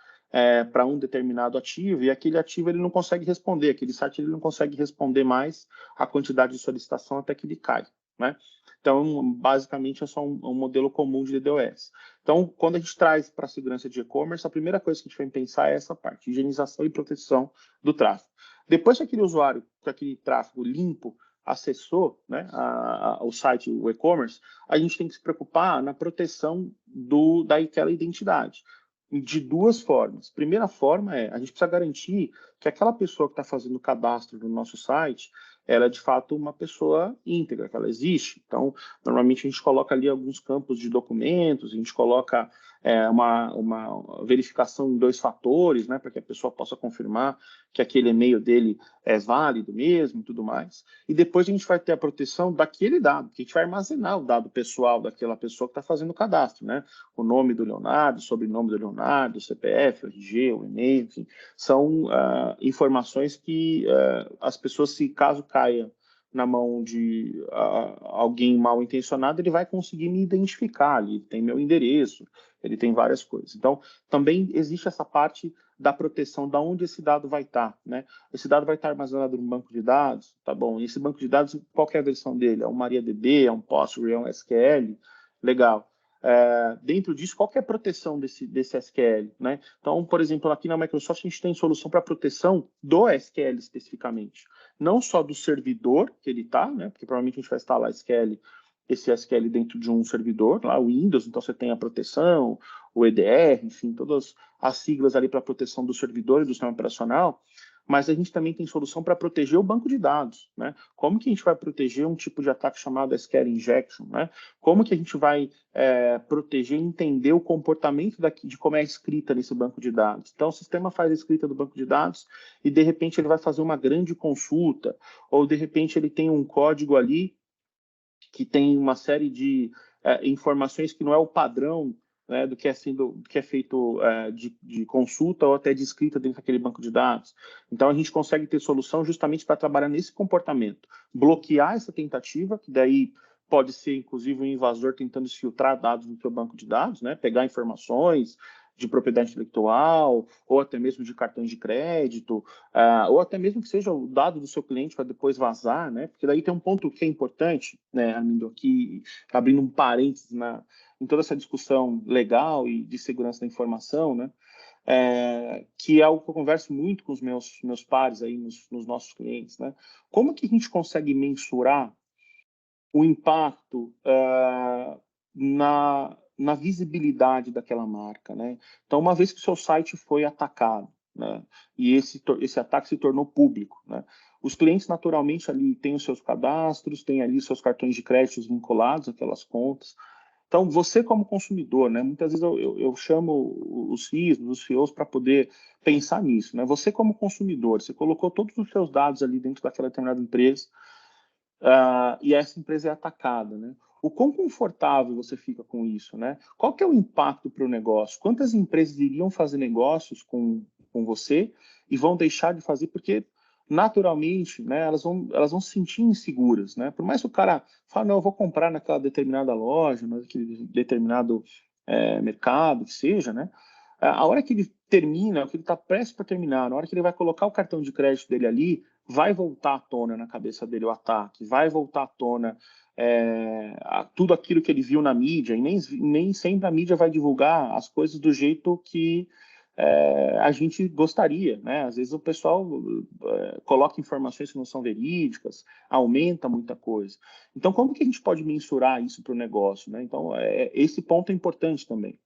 para um determinado ativo e aquele ativo ele não consegue responder, aquele site ele não consegue responder mais a quantidade de solicitação até que ele cai, né? Então, basicamente, é só um modelo comum de DDoS. Então, quando a gente traz para a segurança de e-commerce, a primeira coisa que a gente vai pensar é essa parte, higienização e proteção do tráfego. Depois que aquele usuário, que aquele tráfego limpo, acessou, né, o site, o e-commerce, a gente tem que se preocupar na proteção daquela identidade. De duas formas. Primeira forma a gente precisa garantir que aquela pessoa que está fazendo o cadastro no nosso site, ela é de fato uma pessoa íntegra, que ela existe. Então, normalmente a gente coloca ali alguns campos de documentos, a gente coloca uma verificação em 2 fatores, né, para que a pessoa possa confirmar que aquele e-mail dele é válido mesmo e tudo mais. E depois a gente vai ter a proteção daquele dado, que a gente vai armazenar o dado pessoal daquela pessoa que está fazendo o cadastro, né? O nome do Leonardo, o sobrenome do Leonardo, o CPF, o RG, o e-mail, enfim. São informações que as pessoas, se caso caia na mão de alguém mal intencionado, ele vai conseguir me identificar ali, ele tem meu endereço, ele tem várias coisas. Então, também existe essa parte da proteção, da onde esse dado vai estar, né? Esse dado vai estar armazenado num banco de dados, tá bom? E esse banco de dados, qual é a versão dele? É um MariaDB, é um Postgre, é um SQL? Legal. Dentro disso, qual que é a proteção desse SQL, né? Então, por exemplo, aqui na Microsoft a gente tem solução para proteção do SQL especificamente, não só do servidor que ele está, né? Porque provavelmente a gente vai instalar esse SQL dentro de um servidor, lá o Windows, então você tem a proteção, o EDR, enfim, todas as siglas ali para proteção do servidor e do sistema operacional, mas a gente também tem solução para proteger o banco de dados, né? Como que a gente vai proteger um tipo de ataque chamado SQL Injection, né? Como que a gente vai proteger e entender o comportamento de como é a escrita nesse banco de dados? Então, o sistema faz a escrita do banco de dados e, de repente, ele vai fazer uma grande consulta, ou, de repente, ele tem um código ali que tem uma série de informações que não é o padrão, né, do que é feito de consulta ou até de escrita dentro daquele banco de dados. Então, a gente consegue ter solução justamente para trabalhar nesse comportamento. Bloquear essa tentativa, que daí pode ser, inclusive, um invasor tentando filtrar dados no seu banco de dados, né, pegar informações de propriedade intelectual, ou até mesmo de cartões de crédito, ou até mesmo que seja o dado do seu cliente para depois vazar, né? Porque daí tem um ponto que é importante, né, Armindo, aqui, abrindo um parênteses em toda essa discussão legal e de segurança da informação, né? Que é algo que eu converso muito com os meus pares aí, nos nossos clientes, né? Como que a gente consegue mensurar o impacto na visibilidade daquela marca, né? Então, uma vez que o seu site foi atacado, né, e esse ataque se tornou público, né, os clientes naturalmente ali têm os seus cadastros, têm ali seus cartões de crédito vinculados àquelas contas. Então, você como consumidor, né, muitas vezes eu chamo os CIOs, os CEOs para poder pensar nisso, né? Você como consumidor, você colocou todos os seus dados ali dentro daquela determinada empresa, e essa empresa é atacada, né? O quão confortável você fica com isso, né? Qual que é o impacto para o negócio? Quantas empresas iriam fazer negócios com você e vão deixar de fazer porque, naturalmente, né, elas vão se sentir inseguras, né? Por mais que o cara fale, não, eu vou comprar naquela determinada loja, naquele determinado mercado, que seja, né? A hora que ele termina, que ele está prestes para terminar, na hora que ele vai colocar o cartão de crédito dele ali, vai voltar à tona na cabeça dele o ataque, vai voltar à tona tudo aquilo que ele viu na mídia, e nem sempre a mídia vai divulgar as coisas do jeito que a gente gostaria, né? Às vezes o pessoal coloca informações que não são verídicas, aumenta muita coisa. Então, como que a gente pode mensurar isso para o negócio, né? Então, esse ponto é importante também.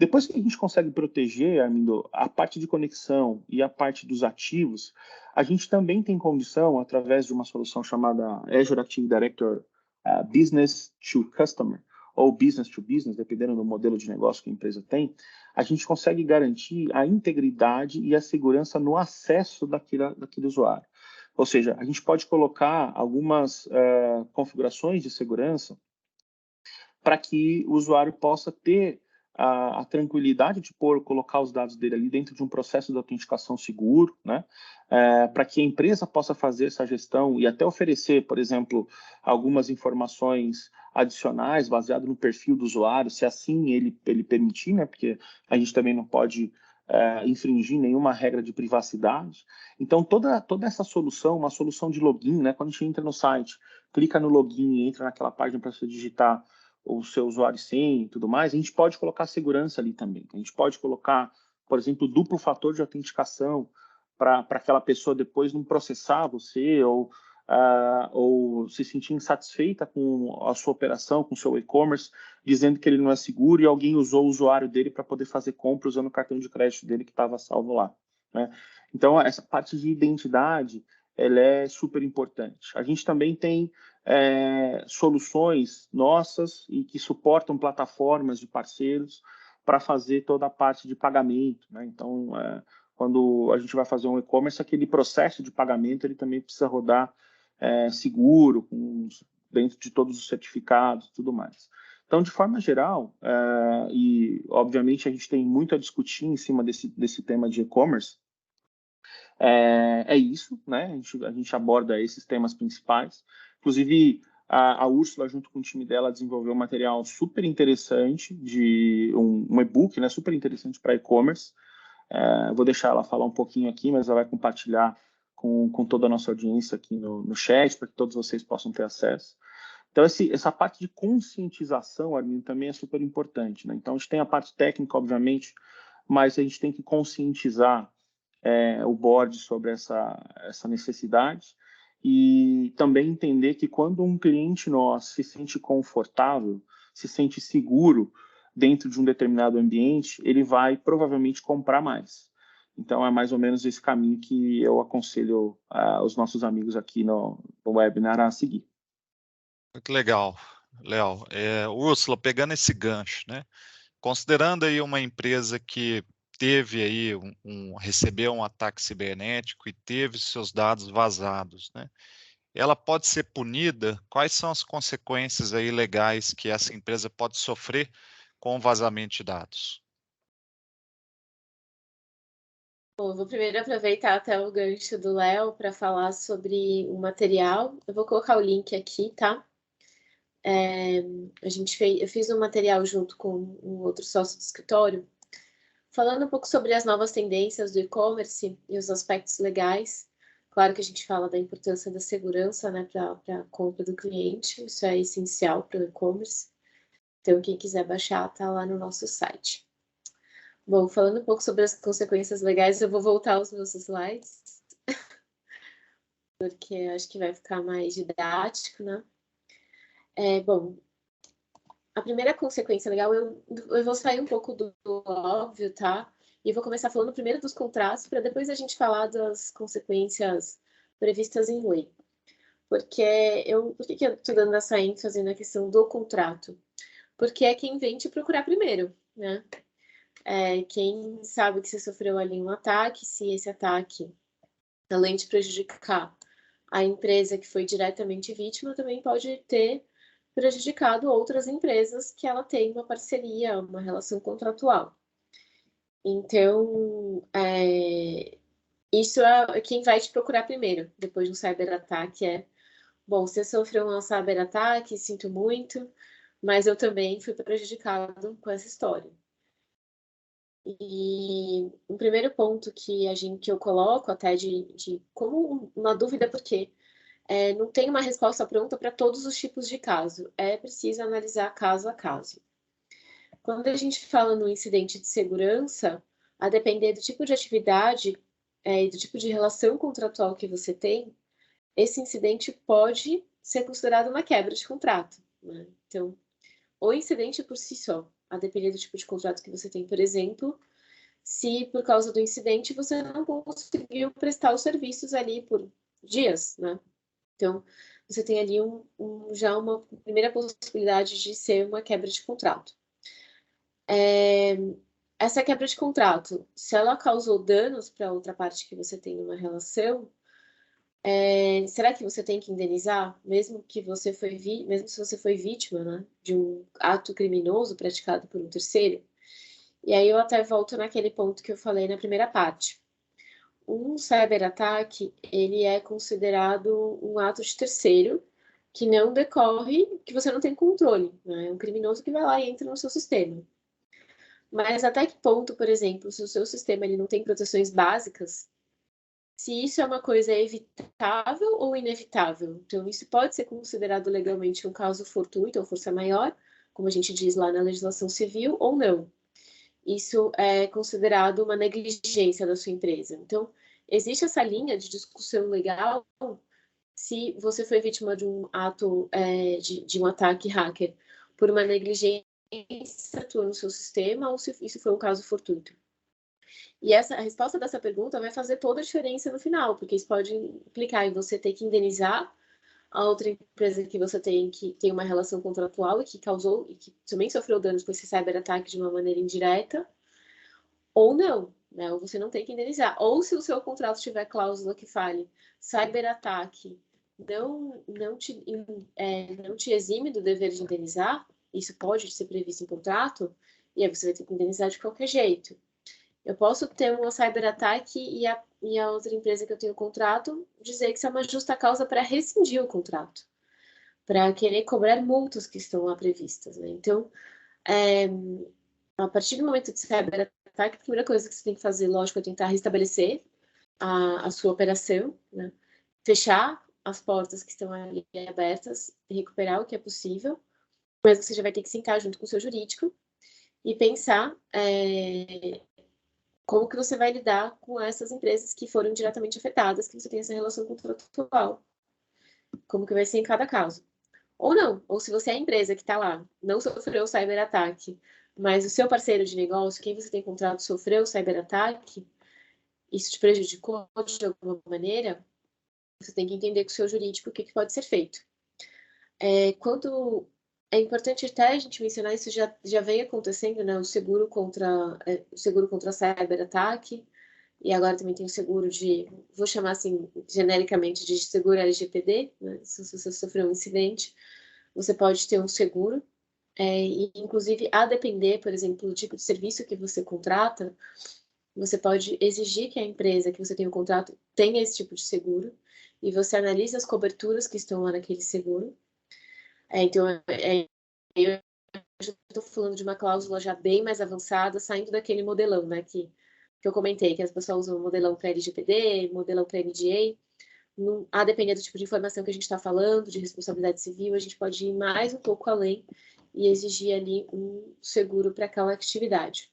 Depois que a gente consegue proteger, Armindo, a parte de conexão e a parte dos ativos, a gente também tem condição, através de uma solução chamada Azure Active Director Business to Customer, ou Business to Business, dependendo do modelo de negócio que a empresa tem, a gente consegue garantir a integridade e a segurança no acesso daquele usuário. Ou seja, a gente pode colocar algumas configurações de segurança para que o usuário possa ter a tranquilidade de colocar os dados dele ali dentro de um processo de autenticação seguro, né? Para que a empresa possa fazer essa gestão e até oferecer, por exemplo, algumas informações adicionais baseado no perfil do usuário, se assim ele permitir, né? Porque a gente também não pode infringir nenhuma regra de privacidade. Então, toda essa solução, uma solução de login, né? Quando a gente entra no site, clica no login e entra naquela página para você digitar o seu usuário e senha e tudo mais, a gente pode colocar segurança ali também. A gente pode colocar, por exemplo, duplo fator de autenticação para aquela pessoa depois não processar você ou se sentir insatisfeita com a sua operação, com o seu e-commerce, dizendo que ele não é seguro e alguém usou o usuário dele para poder fazer compra usando o cartão de crédito dele que estava salvo lá, né? Então, essa parte de identidade, ela é super importante. A gente também tem soluções nossas e que suportam plataformas de parceiros para fazer toda a parte de pagamento, né? Então, quando a gente vai fazer um e-commerce, aquele processo de pagamento ele também precisa rodar seguro, dentro de todos os certificados e tudo mais. Então, de forma geral, e obviamente a gente tem muito a discutir em cima desse tema de e-commerce, é isso, né? A gente aborda esses temas principais. Inclusive, a Úrsula, junto com o time dela, desenvolveu um material super interessante, de um e-book, né? Super interessante para e-commerce. Vou deixar ela falar um pouquinho aqui, mas ela vai compartilhar com toda a nossa audiência aqui no chat, para que todos vocês possam ter acesso. Então, essa parte de conscientização, Armindo, também é super importante, né? Então, a gente tem a parte técnica, obviamente, mas a gente tem que conscientizar o board sobre essa necessidade e também entender que quando um cliente nosso se sente confortável, se sente seguro dentro de um determinado ambiente, ele vai provavelmente comprar mais. Então, é mais ou menos esse caminho que eu aconselho os nossos amigos aqui no webinar a seguir. Muito legal, Léo. Úrsula, pegando esse gancho, né? Considerando aí uma empresa que teve aí recebeu um ataque cibernético e teve seus dados vazados, né? Ela pode ser punida? Quais são as consequências aí legais que essa empresa pode sofrer com o vazamento de dados? Bom, vou primeiro aproveitar até o gancho do Léo para falar sobre o material. Eu vou colocar o link aqui, tá? Eu fiz um material junto com um outro sócio do escritório, falando um pouco sobre as novas tendências do e-commerce e os aspectos legais. Claro que a gente fala da importância da segurança, né, para a compra do cliente, isso é essencial para o e-commerce. Então, quem quiser baixar, tá lá no nosso site. Bom, falando um pouco sobre as consequências legais, eu vou voltar aos meus slides, porque acho que vai ficar mais didático, né? Bom, a primeira consequência legal, eu vou sair um pouco do óbvio, tá? E vou começar falando primeiro dos contratos, para depois a gente falar das consequências previstas em lei. Por que eu estou dando essa ênfase na questão do contrato? Porque é quem vem te procurar primeiro, né? Quem sabe que você sofreu ali um ataque, se esse ataque, além de prejudicar a empresa que foi diretamente vítima, também pode ter prejudicado outras empresas que ela tem uma parceria, uma relação contratual. Então, isso é quem vai te procurar primeiro, depois de um cyberataque, bom, você sofreu um cyberataque, sinto muito, mas eu também fui prejudicado com essa história. E o primeiro ponto que eu coloco até de como uma dúvida, porque não tem uma resposta pronta para todos os tipos de caso. É preciso analisar caso a caso. Quando a gente fala no incidente de segurança, a depender do tipo de atividade e do tipo de relação contratual que você tem, esse incidente pode ser considerado uma quebra de contrato, né? Então, o incidente por si só a depender do tipo de contrato que você tem, por exemplo, se por causa do incidente você não conseguiu prestar os serviços ali por dias, né? Então, você tem ali já uma primeira possibilidade de ser uma quebra de contrato. Essa quebra de contrato, se ela causou danos para outra parte que você tem numa relação, será que você tem que indenizar, mesmo se você foi vítima, né, de um ato criminoso praticado por um terceiro? E aí eu até volto naquele ponto que eu falei na primeira parte. Um cyberataque, ele é considerado um ato de terceiro que não decorre, que você não tem controle, né? É um criminoso que vai lá e entra no seu sistema. Mas até que ponto, por exemplo, se o seu sistema ele não tem proteções básicas, se isso é uma coisa evitável ou inevitável? Então, isso pode ser considerado legalmente um caso fortuito ou força maior, como a gente diz lá na legislação civil, ou não. Isso é considerado uma negligência da sua empresa. Então, existe essa linha de discussão legal se você foi vítima de um ato, de um ataque hacker por uma negligência atuou no seu sistema ou se isso foi um caso fortuito. E a resposta dessa pergunta vai fazer toda a diferença no final, porque isso pode implicar em você ter que indenizar a outra empresa que você tem, que tem uma relação contratual e que causou, e que também sofreu danos com esse cyberataque de uma maneira indireta, ou não, né? Ou você não tem que indenizar. Ou se o seu contrato tiver cláusula que fale cyberataque não te exime do dever de indenizar, isso pode ser previsto em contrato, e aí você vai ter que indenizar de qualquer jeito. Eu posso ter um cyberataque e a outra empresa que eu tenho contrato dizer que isso é uma justa causa para rescindir o contrato, para querer cobrar multas que estão lá previstas, né? Então, a partir do momento de cyberataque, a primeira coisa que você tem que fazer, lógico, é tentar restabelecer a sua operação, né? Fechar as portas que estão ali abertas, recuperar o que é possível, mas você já vai ter que sentar junto com o seu jurídico e pensar como que você vai lidar com essas empresas que foram diretamente afetadas, que você tem essa relação contratual. Como que vai ser em cada caso. Ou não, ou se você é a empresa que está lá, não sofreu o cyberataque, mas o seu parceiro de negócio, quem você tem contrato, sofreu o cyberataque, isso te prejudicou de alguma maneira, você tem que entender com o seu jurídico o que pode ser feito. Quando é importante até a gente mencionar, isso já vem acontecendo, né? O seguro contra cyberataque, e agora também tem o seguro vou chamar assim, genericamente, de seguro LGPD, né? Se você sofreu um incidente, você pode ter um seguro, e inclusive, a depender, por exemplo, do tipo de serviço que você contrata, você pode exigir que a empresa que você tem o contrato tenha esse tipo de seguro, e você analisa as coberturas que estão lá naquele seguro. Então, eu já estou falando de uma cláusula já bem mais avançada, saindo daquele modelão, né, que eu comentei, que as pessoas usam modelão para LGPD, modelão para NDA. A depender do tipo de informação que a gente está falando, de responsabilidade civil, a gente pode ir mais um pouco além e exigir ali um seguro para aquela atividade.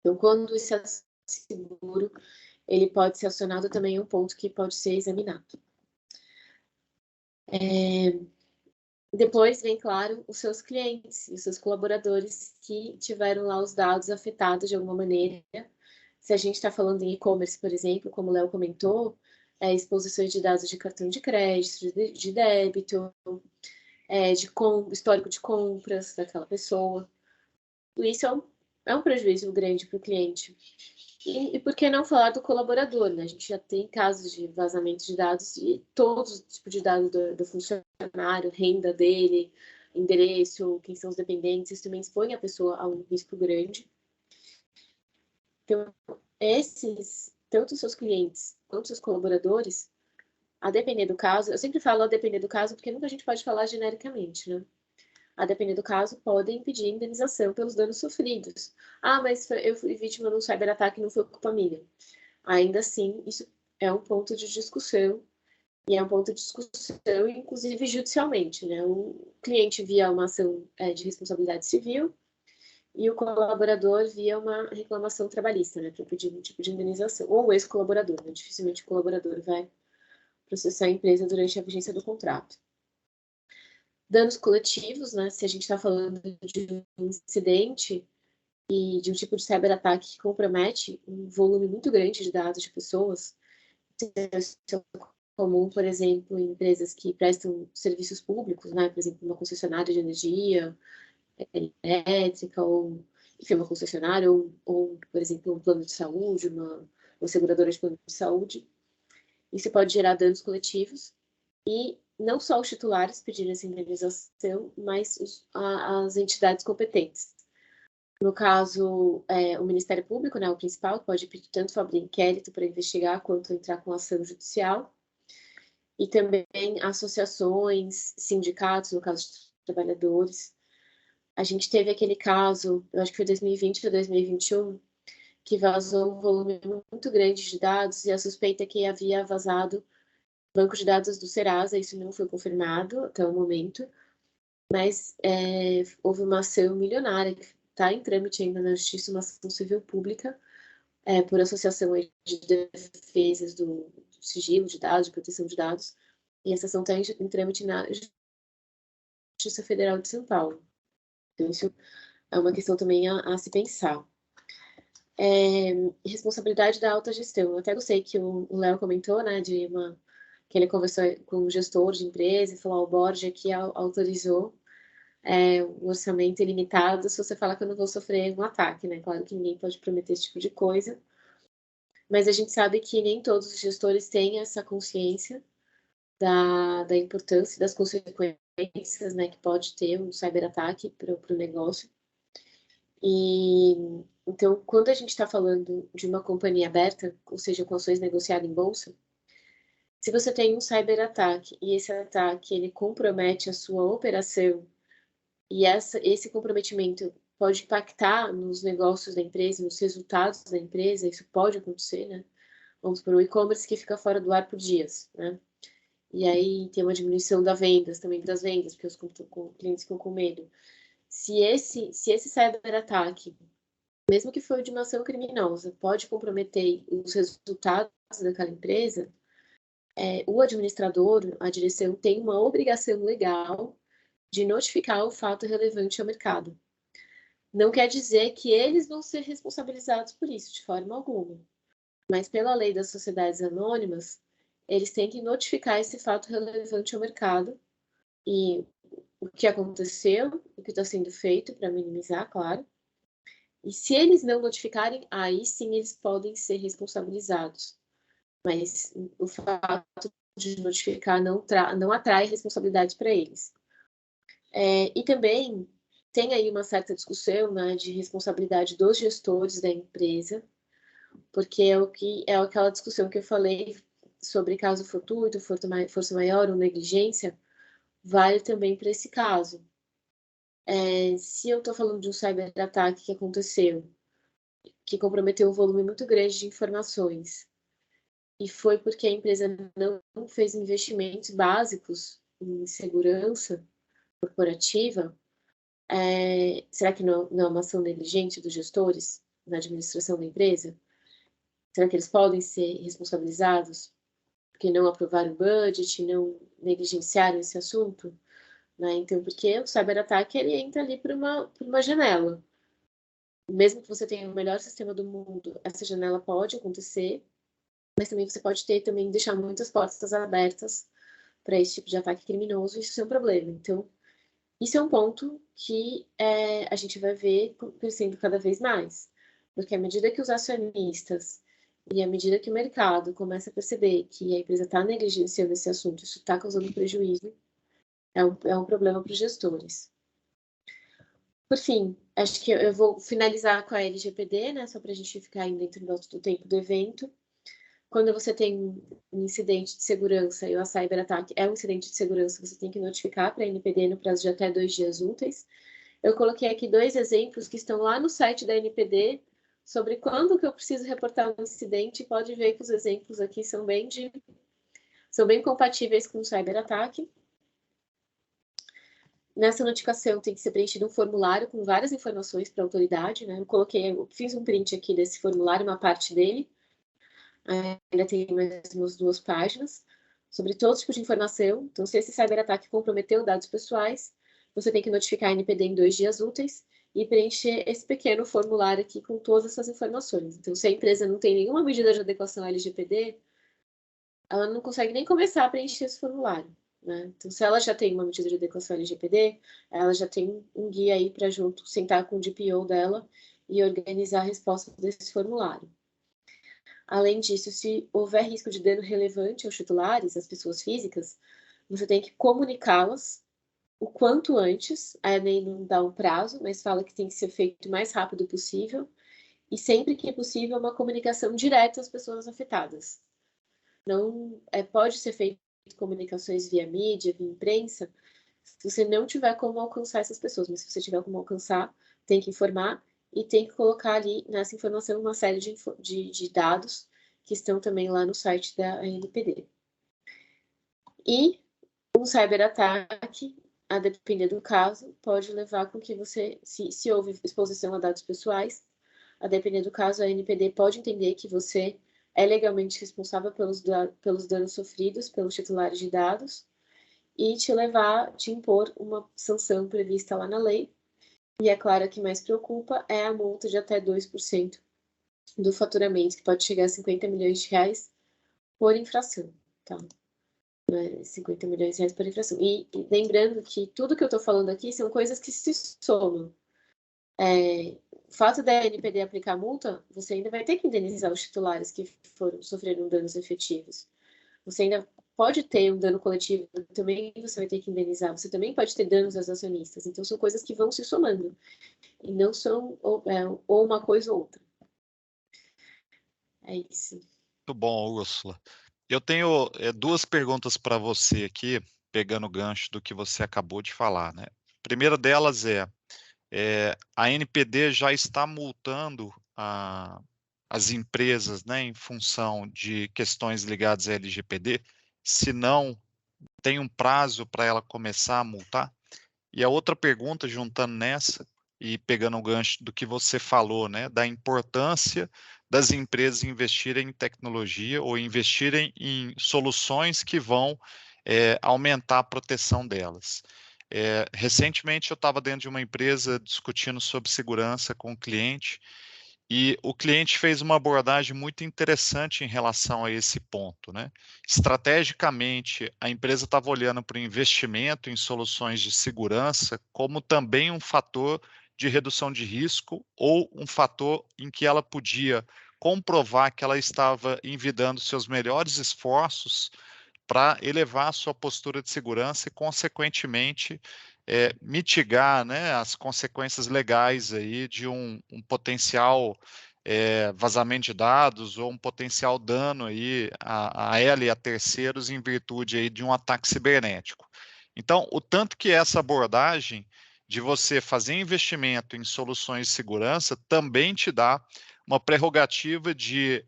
Então, quando esse seguro, ele pode ser acionado, também é um ponto que pode ser examinado. Depois vem, claro, os seus clientes e os seus colaboradores que tiveram lá os dados afetados de alguma maneira. Se a gente está falando em e-commerce, por exemplo, como o Léo comentou, exposições de dados de cartão de crédito, de débito, histórico de compras daquela pessoa. Isso é um prejuízo grande para o cliente. E por que não falar do colaborador, né? A gente já tem casos de vazamento de dados e todos os tipos de dados do funcionário, renda dele, endereço, quem são os dependentes, isso também expõe a pessoa a um risco grande. Então, tanto os seus clientes quanto os seus colaboradores, a depender do caso, eu sempre falo a depender do caso porque nunca a gente pode falar genericamente, né? A depender do caso, podem pedir indenização pelos danos sofridos. Ah, mas eu fui vítima de um cyberataque e não foi culpa minha. Ainda assim, isso é um ponto de discussão, e é um ponto de discussão, inclusive, judicialmente, né? O cliente via uma ação de responsabilidade civil e o colaborador via uma reclamação trabalhista, né? Para pedir um tipo de indenização. Ou o ex-colaborador, né? Dificilmente o colaborador vai processar a empresa durante a vigência do contrato. Danos coletivos, né? Se a gente está falando de um incidente e de um tipo de cyberataque que compromete um volume muito grande de dados de pessoas, isso é comum, por exemplo, em empresas que prestam serviços públicos, né? Por exemplo, uma concessionária de energia elétrica, ou, enfim, uma concessionária, ou, por exemplo, um plano de saúde, uma seguradora de plano de saúde. Isso pode gerar danos coletivos e não só os titulares pedirem essa indenização, mas as entidades competentes. No caso, o Ministério Público, né, o principal, pode pedir tanto abrir inquérito para investigar quanto entrar com ação judicial. E também associações, sindicatos, no caso de trabalhadores. A gente teve aquele caso, eu acho que foi 2020 ou 2021, que vazou um volume muito grande de dados e a suspeita é que havia vazado banco de dados do Serasa, isso não foi confirmado até o momento, mas houve uma ação milionária que está em trâmite ainda na Justiça, uma ação civil pública, por associação de defesas do sigilo de dados, de proteção de dados, e essa ação está em trâmite na Justiça Federal de São Paulo. Então, isso é uma questão também a se pensar. Responsabilidade da alta gestão. Eu até gostei que o Léo comentou, né, que ele conversou com o gestor de empresa e falou: o board aqui autorizou um orçamento ilimitado se você falar que eu não vou sofrer um ataque, né? Claro que ninguém pode prometer esse tipo de coisa, mas a gente sabe que nem todos os gestores têm essa consciência da importância e das consequências, né, que pode ter um cyberataque para o negócio. E então, quando a gente está falando de uma companhia aberta, ou seja, com ações negociadas em bolsa, se você tem um cyberataque e esse ataque ele compromete a sua operação e esse comprometimento pode impactar nos negócios da empresa, nos resultados da empresa, isso pode acontecer, né? Vamos para o e-commerce que fica fora do ar por dias, né? E aí tem uma diminuição das vendas, porque os clientes ficam com medo. Se esse cyberataque, mesmo que for de uma ação criminosa, pode comprometer os resultados daquela empresa, o administrador, a direção, tem uma obrigação legal de notificar o fato relevante ao mercado. Não quer dizer que eles vão ser responsabilizados por isso, de forma alguma. Mas pela lei das sociedades anônimas, eles têm que notificar esse fato relevante ao mercado e o que aconteceu, o que está sendo feito para minimizar, claro. E se eles não notificarem, aí sim eles podem ser responsabilizados. Mas o fato de notificar não atrai responsabilidade para eles. E também tem aí uma certa discussão, né, de responsabilidade dos gestores da empresa, porque é aquela discussão que eu falei sobre caso fortuito, força maior ou negligência, vale também para esse caso. Se eu estou falando de um cyberataque que aconteceu, que comprometeu um volume muito grande de informações, e foi porque a empresa não fez investimentos básicos em segurança corporativa, será que não é uma ação negligente dos gestores na administração da empresa? Será que eles podem ser responsabilizados porque não aprovaram o budget, não negligenciaram esse assunto? Né? Então, porque o cyberataque ele entra ali por uma janela. Mesmo que você tenha o melhor sistema do mundo, essa janela pode acontecer, mas também você pode deixar muitas portas abertas para esse tipo de ataque criminoso, e isso é um problema. Então, isso é um ponto que a gente vai ver crescendo cada vez mais, porque à medida que os acionistas e à medida que o mercado começa a perceber que a empresa está negligenciando esse assunto, isso está causando prejuízo, é um problema para os gestores. Por fim, acho que eu vou finalizar com a LGPD, né, só para a gente ficar aí dentro do tempo do evento. Quando você tem um incidente de segurança e o cyberataque é um incidente de segurança, você tem que notificar para a NPD no prazo de até 2 dias úteis. Eu coloquei aqui 2 exemplos que estão lá no site da NPD sobre quando que eu preciso reportar um incidente. Pode ver que os exemplos aqui são bem compatíveis com o cyberataque. Nessa notificação tem que ser preenchido um formulário com várias informações para a autoridade, né? Eu fiz um print aqui desse formulário, uma parte dele. Ainda tem mais umas 2 páginas. sobre todo tipo de informação. Então, se esse cyberataque comprometeu dados pessoais, você tem que notificar a NPD em 2 dias úteis e preencher esse pequeno formulário aqui com todas essas informações. Então, se a empresa não tem nenhuma medida de adequação à LGPD, ela não consegue nem começar a preencher esse formulário, né? Então, se ela já tem uma medida de adequação à LGPD, ela já tem um guia aí para junto sentar com o DPO dela e organizar a resposta desse formulário. Além disso, se houver risco de dano relevante aos titulares, às pessoas físicas, você tem que comunicá-las o quanto antes. A ENEM não dá um prazo, mas fala que tem que ser feito o mais rápido possível e sempre que possível uma comunicação direta às pessoas afetadas. Não pode ser feito comunicações via mídia, via imprensa, se você não tiver como alcançar essas pessoas, mas se você tiver como alcançar, tem que informar e tem que colocar ali nessa informação uma série de dados que estão também lá no site da ANPD. E um cyberataque, a depender do caso, pode levar com que você, se houve exposição a dados pessoais, a depender do caso, a ANPD pode entender que você é legalmente responsável pelos danos sofridos pelos titulares de dados e te impor uma sanção prevista lá na lei. E é claro, a que mais preocupa é a multa de até 2% do faturamento, que pode chegar a 50 milhões de reais por infração, tá? 50 milhões de reais por infração. E lembrando que tudo que eu estou falando aqui são coisas que se somam. O fato da NPD aplicar multa, você ainda vai ter que indenizar os titulares que sofreram danos efetivos. Você ainda pode ter um dano coletivo, também você vai ter que indenizar. Você também pode ter danos aos acionistas. Então, são coisas que vão se somando. E não são ou uma coisa ou outra. É isso. Muito bom, Úrsula. Eu tenho 2 perguntas para você aqui, pegando o gancho do que você acabou de falar, né? A primeira delas a NPD já está multando as empresas, né, em função de questões ligadas à LGPD, se não tem um prazo para ela começar a multar? E a outra pergunta, juntando nessa e pegando o gancho do que você falou, né, da importância das empresas investirem em tecnologia ou investirem em soluções que vão aumentar a proteção delas. Recentemente eu estava dentro de uma empresa discutindo sobre segurança com o cliente e o cliente fez uma abordagem muito interessante em relação a esse ponto, né? Estrategicamente, a empresa estava olhando para o investimento em soluções de segurança como também um fator de redução de risco ou um fator em que ela podia comprovar que ela estava envidando seus melhores esforços para elevar a sua postura de segurança e, consequentemente, mitigar, né, as consequências legais aí de um potencial vazamento de dados ou um potencial dano aí a ela e a terceiros em virtude aí de um ataque cibernético. Então, o tanto que essa abordagem de você fazer investimento em soluções de segurança também te dá uma prerrogativa de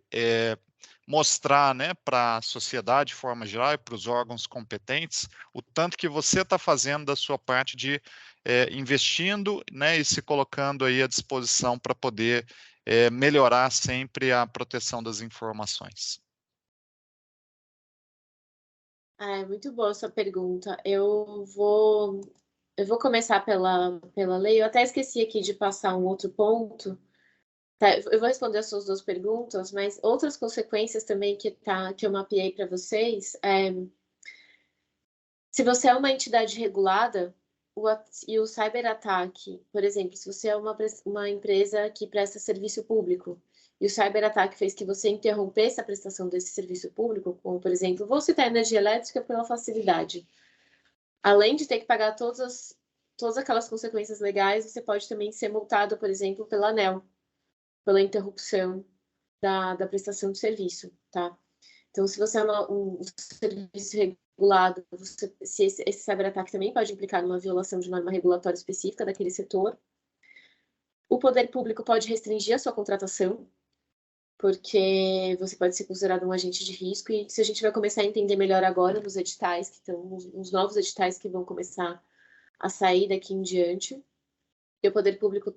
mostrar, né, para a sociedade de forma geral e para os órgãos competentes o tanto que você está fazendo da sua parte de investindo, né, e se colocando aí à disposição para poder melhorar sempre a proteção das informações. Muito boa essa pergunta. Eu vou começar pela lei. Eu até esqueci aqui de passar um outro ponto. Tá, eu vou responder as suas 2 perguntas, mas outras consequências também que eu mapeei para vocês. Se você é uma entidade regulada e o cyberataque, por exemplo, se você é uma empresa que presta serviço público e o cyberataque fez que você interrompesse a prestação desse serviço público, como, por exemplo, vou citar energia elétrica pela facilidade. Além de ter que pagar todas aquelas consequências legais, você pode também ser multado, por exemplo, pela ANEEL, pela interrupção da prestação de serviço, tá? Então, se você é um serviço regulado, se esse cyberataque também pode implicar numa violação de norma regulatória específica daquele setor. O poder público pode restringir a sua contratação, porque você pode ser considerado um agente de risco, e se a gente vai começar a entender melhor agora nos editais, que estão, nos novos editais que vão começar a sair daqui em diante, e o poder público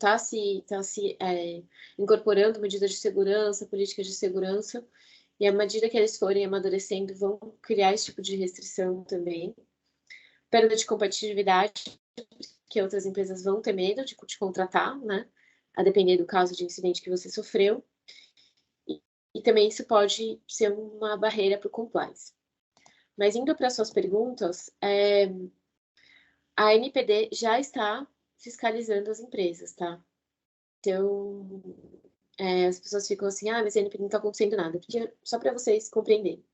incorporando medidas de segurança, políticas de segurança, E à medida que eles forem amadurecendo, vão criar esse tipo de restrição também. Perda de competitividade, que outras empresas vão ter medo de te contratar, né? A depender do caso de incidente que você sofreu. E também isso pode ser uma barreira para o compliance. Mas indo para suas perguntas, a NPD já está fiscalizando as empresas, tá? Então, as pessoas ficam assim, mas a NPD não está acontecendo nada. Porque, só para vocês compreenderem.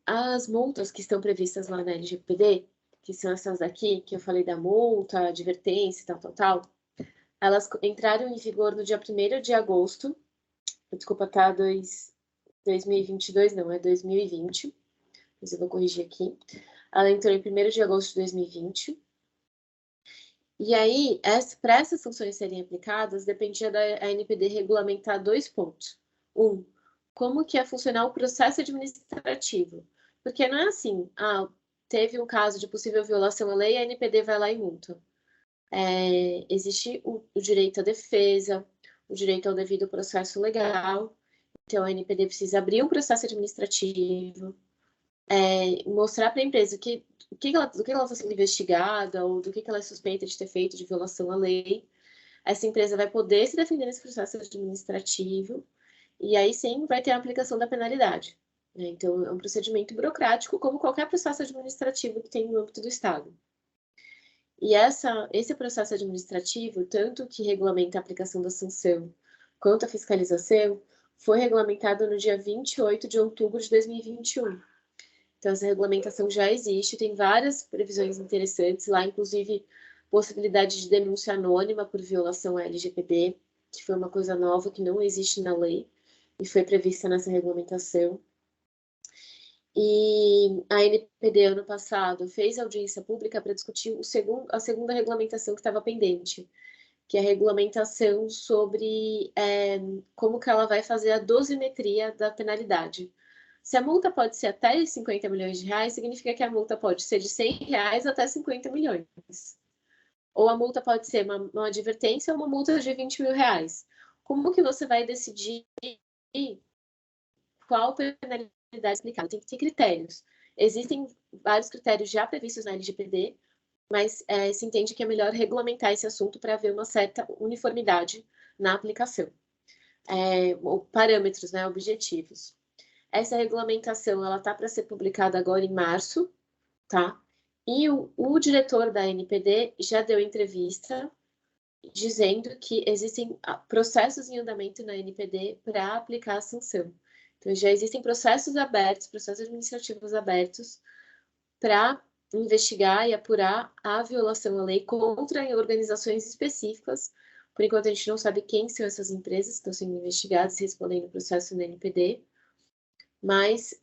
As multas que estão previstas lá na LGPD, que são essas daqui, que eu falei da multa, advertência, tal, elas entraram em vigor no dia 1º de agosto, desculpa, tá 2022, não, é 2020, mas eu vou corrigir aqui. Ela entrou em 1º de agosto de 2020. E aí, para essas sanções serem aplicadas, dependia da ANPD regulamentar 2 pontos. Como que ia funcionar o processo administrativo? Porque não é assim, teve um caso de possível violação à lei, a ANPD vai lá e multa. Existe o direito à defesa, o direito ao devido processo legal. Então, a ANPD precisa abrir um processo administrativo, mostrar para a empresa do que ela está sendo investigada ou do que ela é suspeita de ter feito de violação à lei. Essa empresa vai poder se defender nesse processo administrativo e aí sim vai ter a aplicação da penalidade. Né? Então, é um procedimento burocrático, como qualquer processo administrativo que tem no âmbito do Estado. E esse processo administrativo, tanto que regulamenta a aplicação da sanção quanto a fiscalização, foi regulamentado no dia 28 de outubro de 2021. Então, essa regulamentação já existe, tem várias previsões interessantes lá, inclusive possibilidade de denúncia anônima por violação à LGPD, que foi uma coisa nova que não existe na lei e foi prevista nessa regulamentação. E a ANPD, ano passado, fez audiência pública para discutir a segunda regulamentação que estava pendente, que é a regulamentação sobre como que ela vai fazer a dosimetria da penalidade. Se a multa pode ser até 50 milhões de reais, significa que a multa pode ser de 100 reais até 50 milhões. Ou a multa pode ser uma advertência ou uma multa de 20 mil reais. Como que você vai decidir qual penalidade aplicada? Tem que ter critérios. Existem vários critérios já previstos na LGPD, mas se entende que é melhor regulamentar esse assunto para haver uma certa uniformidade na aplicação. Parâmetros, né, objetivos. Essa regulamentação ela está para ser publicada agora em março, tá? E o diretor da ANPD já deu entrevista dizendo que existem processos em andamento na ANPD para aplicar a sanção. Então, já existem processos abertos, processos administrativos abertos para investigar e apurar a violação à lei contra organizações específicas. Por enquanto, a gente não sabe quem são essas empresas que estão sendo investigadas e respondendo o processo na ANPD. Mas,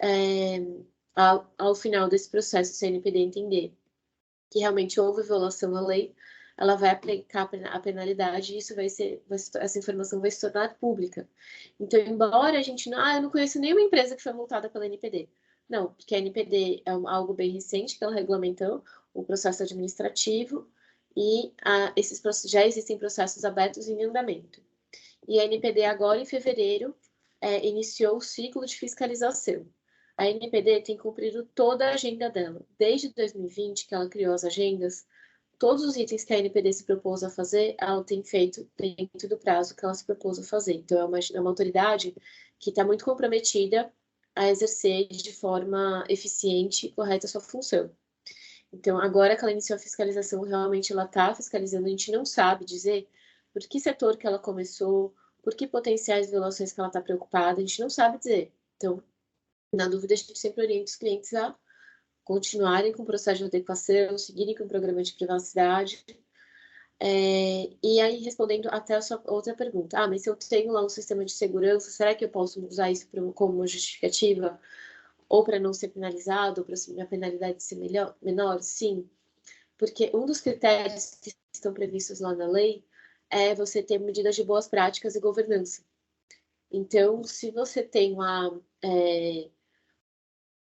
ao final desse processo, se a ANPD entender que realmente houve violação à lei, ela vai aplicar a penalidade e essa informação vai se tornar pública. Então, embora a gente não... eu não conheço nenhuma empresa que foi multada pela NPD. Não, porque a NPD é algo bem recente que ela regulamentou, o processo administrativo, e já existem processos abertos em andamento. E a NPD agora, em fevereiro, iniciou o ciclo de fiscalização. A NPD tem cumprido toda a agenda dela. Desde 2020, que ela criou as agendas, todos os itens que a NPD se propôs a fazer, ela tem feito dentro do prazo que ela se propôs a fazer. Então, é uma autoridade que está muito comprometida a exercer de forma eficiente e correta a sua função. Então, agora que ela iniciou a fiscalização, realmente ela está fiscalizando, a gente não sabe dizer por que setor que ela começou, por que potenciais violações que ela está preocupada, a gente não sabe dizer. Então, na dúvida, a gente sempre orienta os clientes a continuarem com o processo de adequação, seguirem com o programa de privacidade. E aí, respondendo até a sua outra pergunta, mas se eu tenho lá um sistema de segurança, será que eu posso usar isso como uma justificativa? Ou para não ser penalizado, ou para a penalidade ser menor? Sim, porque um dos critérios que estão previstos lá na lei é você ter medidas de boas práticas e governança. Então, se você tem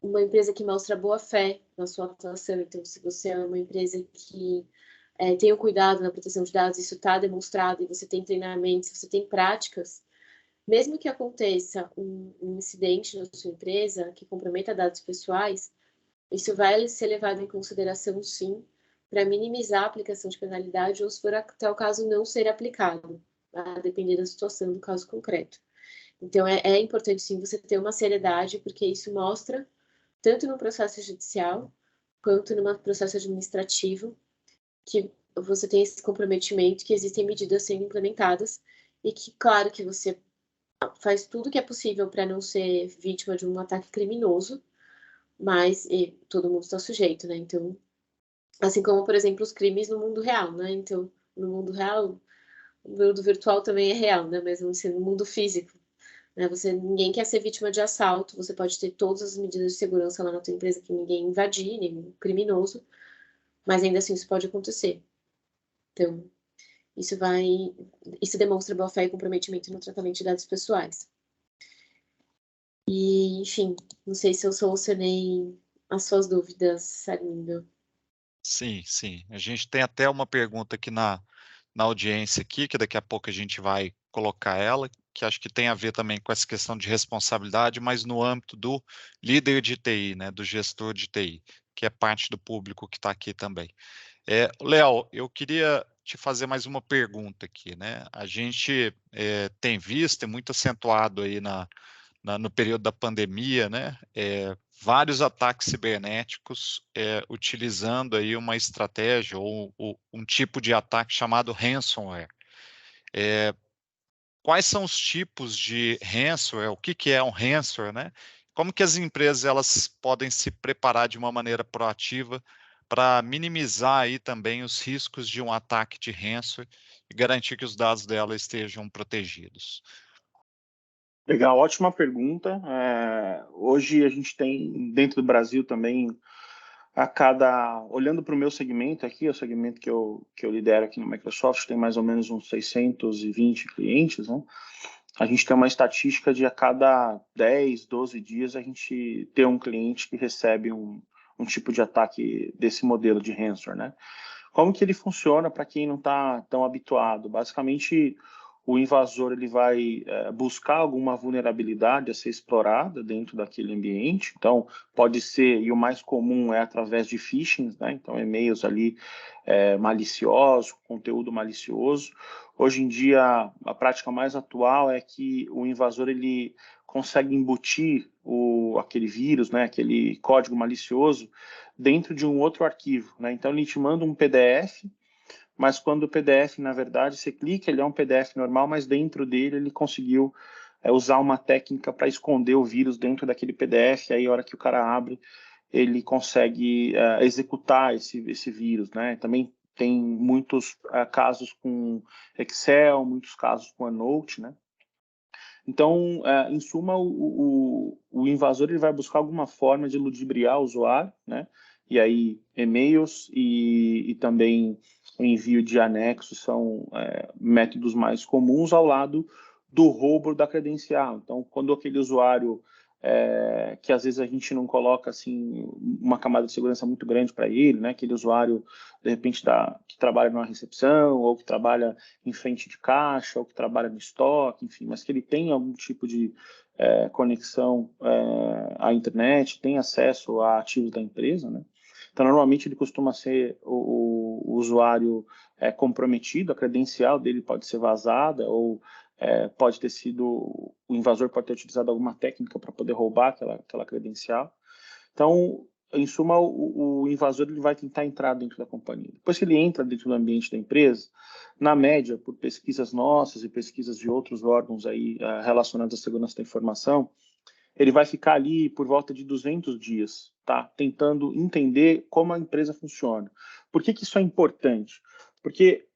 uma empresa que mostra boa fé na sua atuação, então se você é uma empresa que tem o cuidado na proteção de dados, isso está demonstrado, e você tem treinamentos, você tem práticas, mesmo que aconteça um incidente na sua empresa que comprometa dados pessoais, isso vai ser levado em consideração, sim, para minimizar a aplicação de penalidade ou, se for até o caso, não ser aplicado, a depender da situação do caso concreto. Então, é importante, sim, você ter uma seriedade, porque isso mostra, tanto no processo judicial, quanto no processo administrativo, que você tem esse comprometimento, que existem medidas sendo implementadas, e que, claro, que você faz tudo que é possível para não ser vítima de um ataque criminoso, mas todo mundo está sujeito, né? Então, assim como, por exemplo, os crimes no mundo real, né? Então, no mundo real, o mundo virtual também é real, né? Mesmo assim, no mundo físico, né? Ninguém quer ser vítima de assalto, você pode ter todas as medidas de segurança lá na tua empresa que ninguém invadir, nenhum criminoso, mas ainda assim isso pode acontecer. Então, isso demonstra boa-fé e comprometimento no tratamento de dados pessoais. E, enfim, não sei se eu solucionei as suas dúvidas, Arlindo. Sim, sim. A gente tem até uma pergunta aqui na audiência aqui, que daqui a pouco a gente vai colocar ela, que acho que tem a ver também com essa questão de responsabilidade, mas no âmbito do líder de TI, né, do gestor de TI, que é parte do público que está aqui também. Léo, eu queria te fazer mais uma pergunta aqui, né? A gente tem visto, é muito acentuado aí no período da pandemia, né? Vários ataques cibernéticos utilizando aí uma estratégia ou um tipo de ataque chamado ransomware. Quais são os tipos de ransomware? O que é um ransomware, né? Como que as empresas elas podem se preparar de uma maneira proativa para minimizar aí também os riscos de um ataque de ransomware e garantir que os dados dela estejam protegidos? Legal, ótima pergunta. Hoje a gente tem, dentro do Brasil também, olhando para o meu segmento aqui, o segmento que eu lidero aqui no Microsoft, tem mais ou menos uns 620 clientes, né? A gente tem uma estatística de a cada 10, 12 dias a gente ter um cliente que recebe um tipo de ataque desse modelo de ransomware, né? Como que ele funciona para quem não está tão habituado? Basicamente, o invasor ele vai buscar alguma vulnerabilidade a ser explorada dentro daquele ambiente. Então, pode ser, e o mais comum é através de phishing, né? Então, e-mails ali maliciosos, conteúdo malicioso. Hoje em dia, a prática mais atual é que o invasor ele consegue embutir aquele vírus, né, aquele código malicioso, dentro de um outro arquivo, né? Então ele te manda um PDF, mas quando o PDF, na verdade, você clica, ele é um PDF normal, mas dentro dele ele conseguiu usar uma técnica para esconder o vírus dentro daquele PDF, aí a hora que o cara abre, ele consegue executar esse vírus, né? Também tem muitos casos com Excel, muitos casos com OneNote, né? Então, em suma, o invasor ele vai buscar alguma forma de ludibriar o usuário, né? E aí, e-mails e também o envio de anexos são métodos mais comuns ao lado do roubo da credencial. Então, quando aquele usuário que às vezes a gente não coloca assim uma camada de segurança muito grande para ele, né? Aquele usuário de repente que trabalha numa recepção ou que trabalha em frente de caixa ou que trabalha no estoque, enfim, mas que ele tem algum tipo de conexão à internet, tem acesso a ativos da empresa, né? Então, normalmente ele costuma ser o usuário comprometido, a credencial dele pode ser vazada ou pode ter sido, o invasor pode ter utilizado alguma técnica para poder roubar aquela credencial. Então, em suma, o invasor ele vai tentar entrar dentro da companhia. Depois que ele entra dentro do ambiente da empresa, na média, por pesquisas nossas e pesquisas de outros órgãos aí relacionados à segurança da informação, ele vai ficar ali por volta de 200 dias, tá? Tentando entender como a empresa funciona. Por que isso é importante? Porque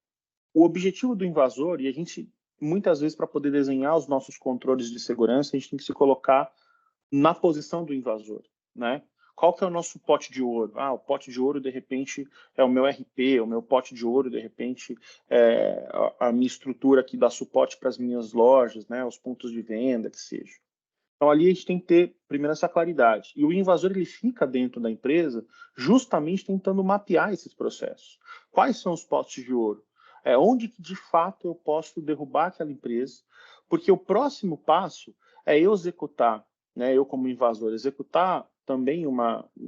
o objetivo do invasor, e a gente, muitas vezes, para poder desenhar os nossos controles de segurança, a gente tem que se colocar na posição do invasor, né? Qual que é o nosso pote de ouro? O pote de ouro, de repente, é o meu RP, o meu pote de ouro, de repente, é a minha estrutura que dá suporte para as minhas lojas, né? Os pontos de venda, que seja. Então, ali a gente tem que ter, primeiro, essa claridade. E o invasor, ele fica dentro da empresa justamente tentando mapear esses processos. Quais são os potes de ouro? Onde que, de fato, eu posso derrubar aquela empresa? Porque o próximo passo é eu executar, né, eu como invasor, executar também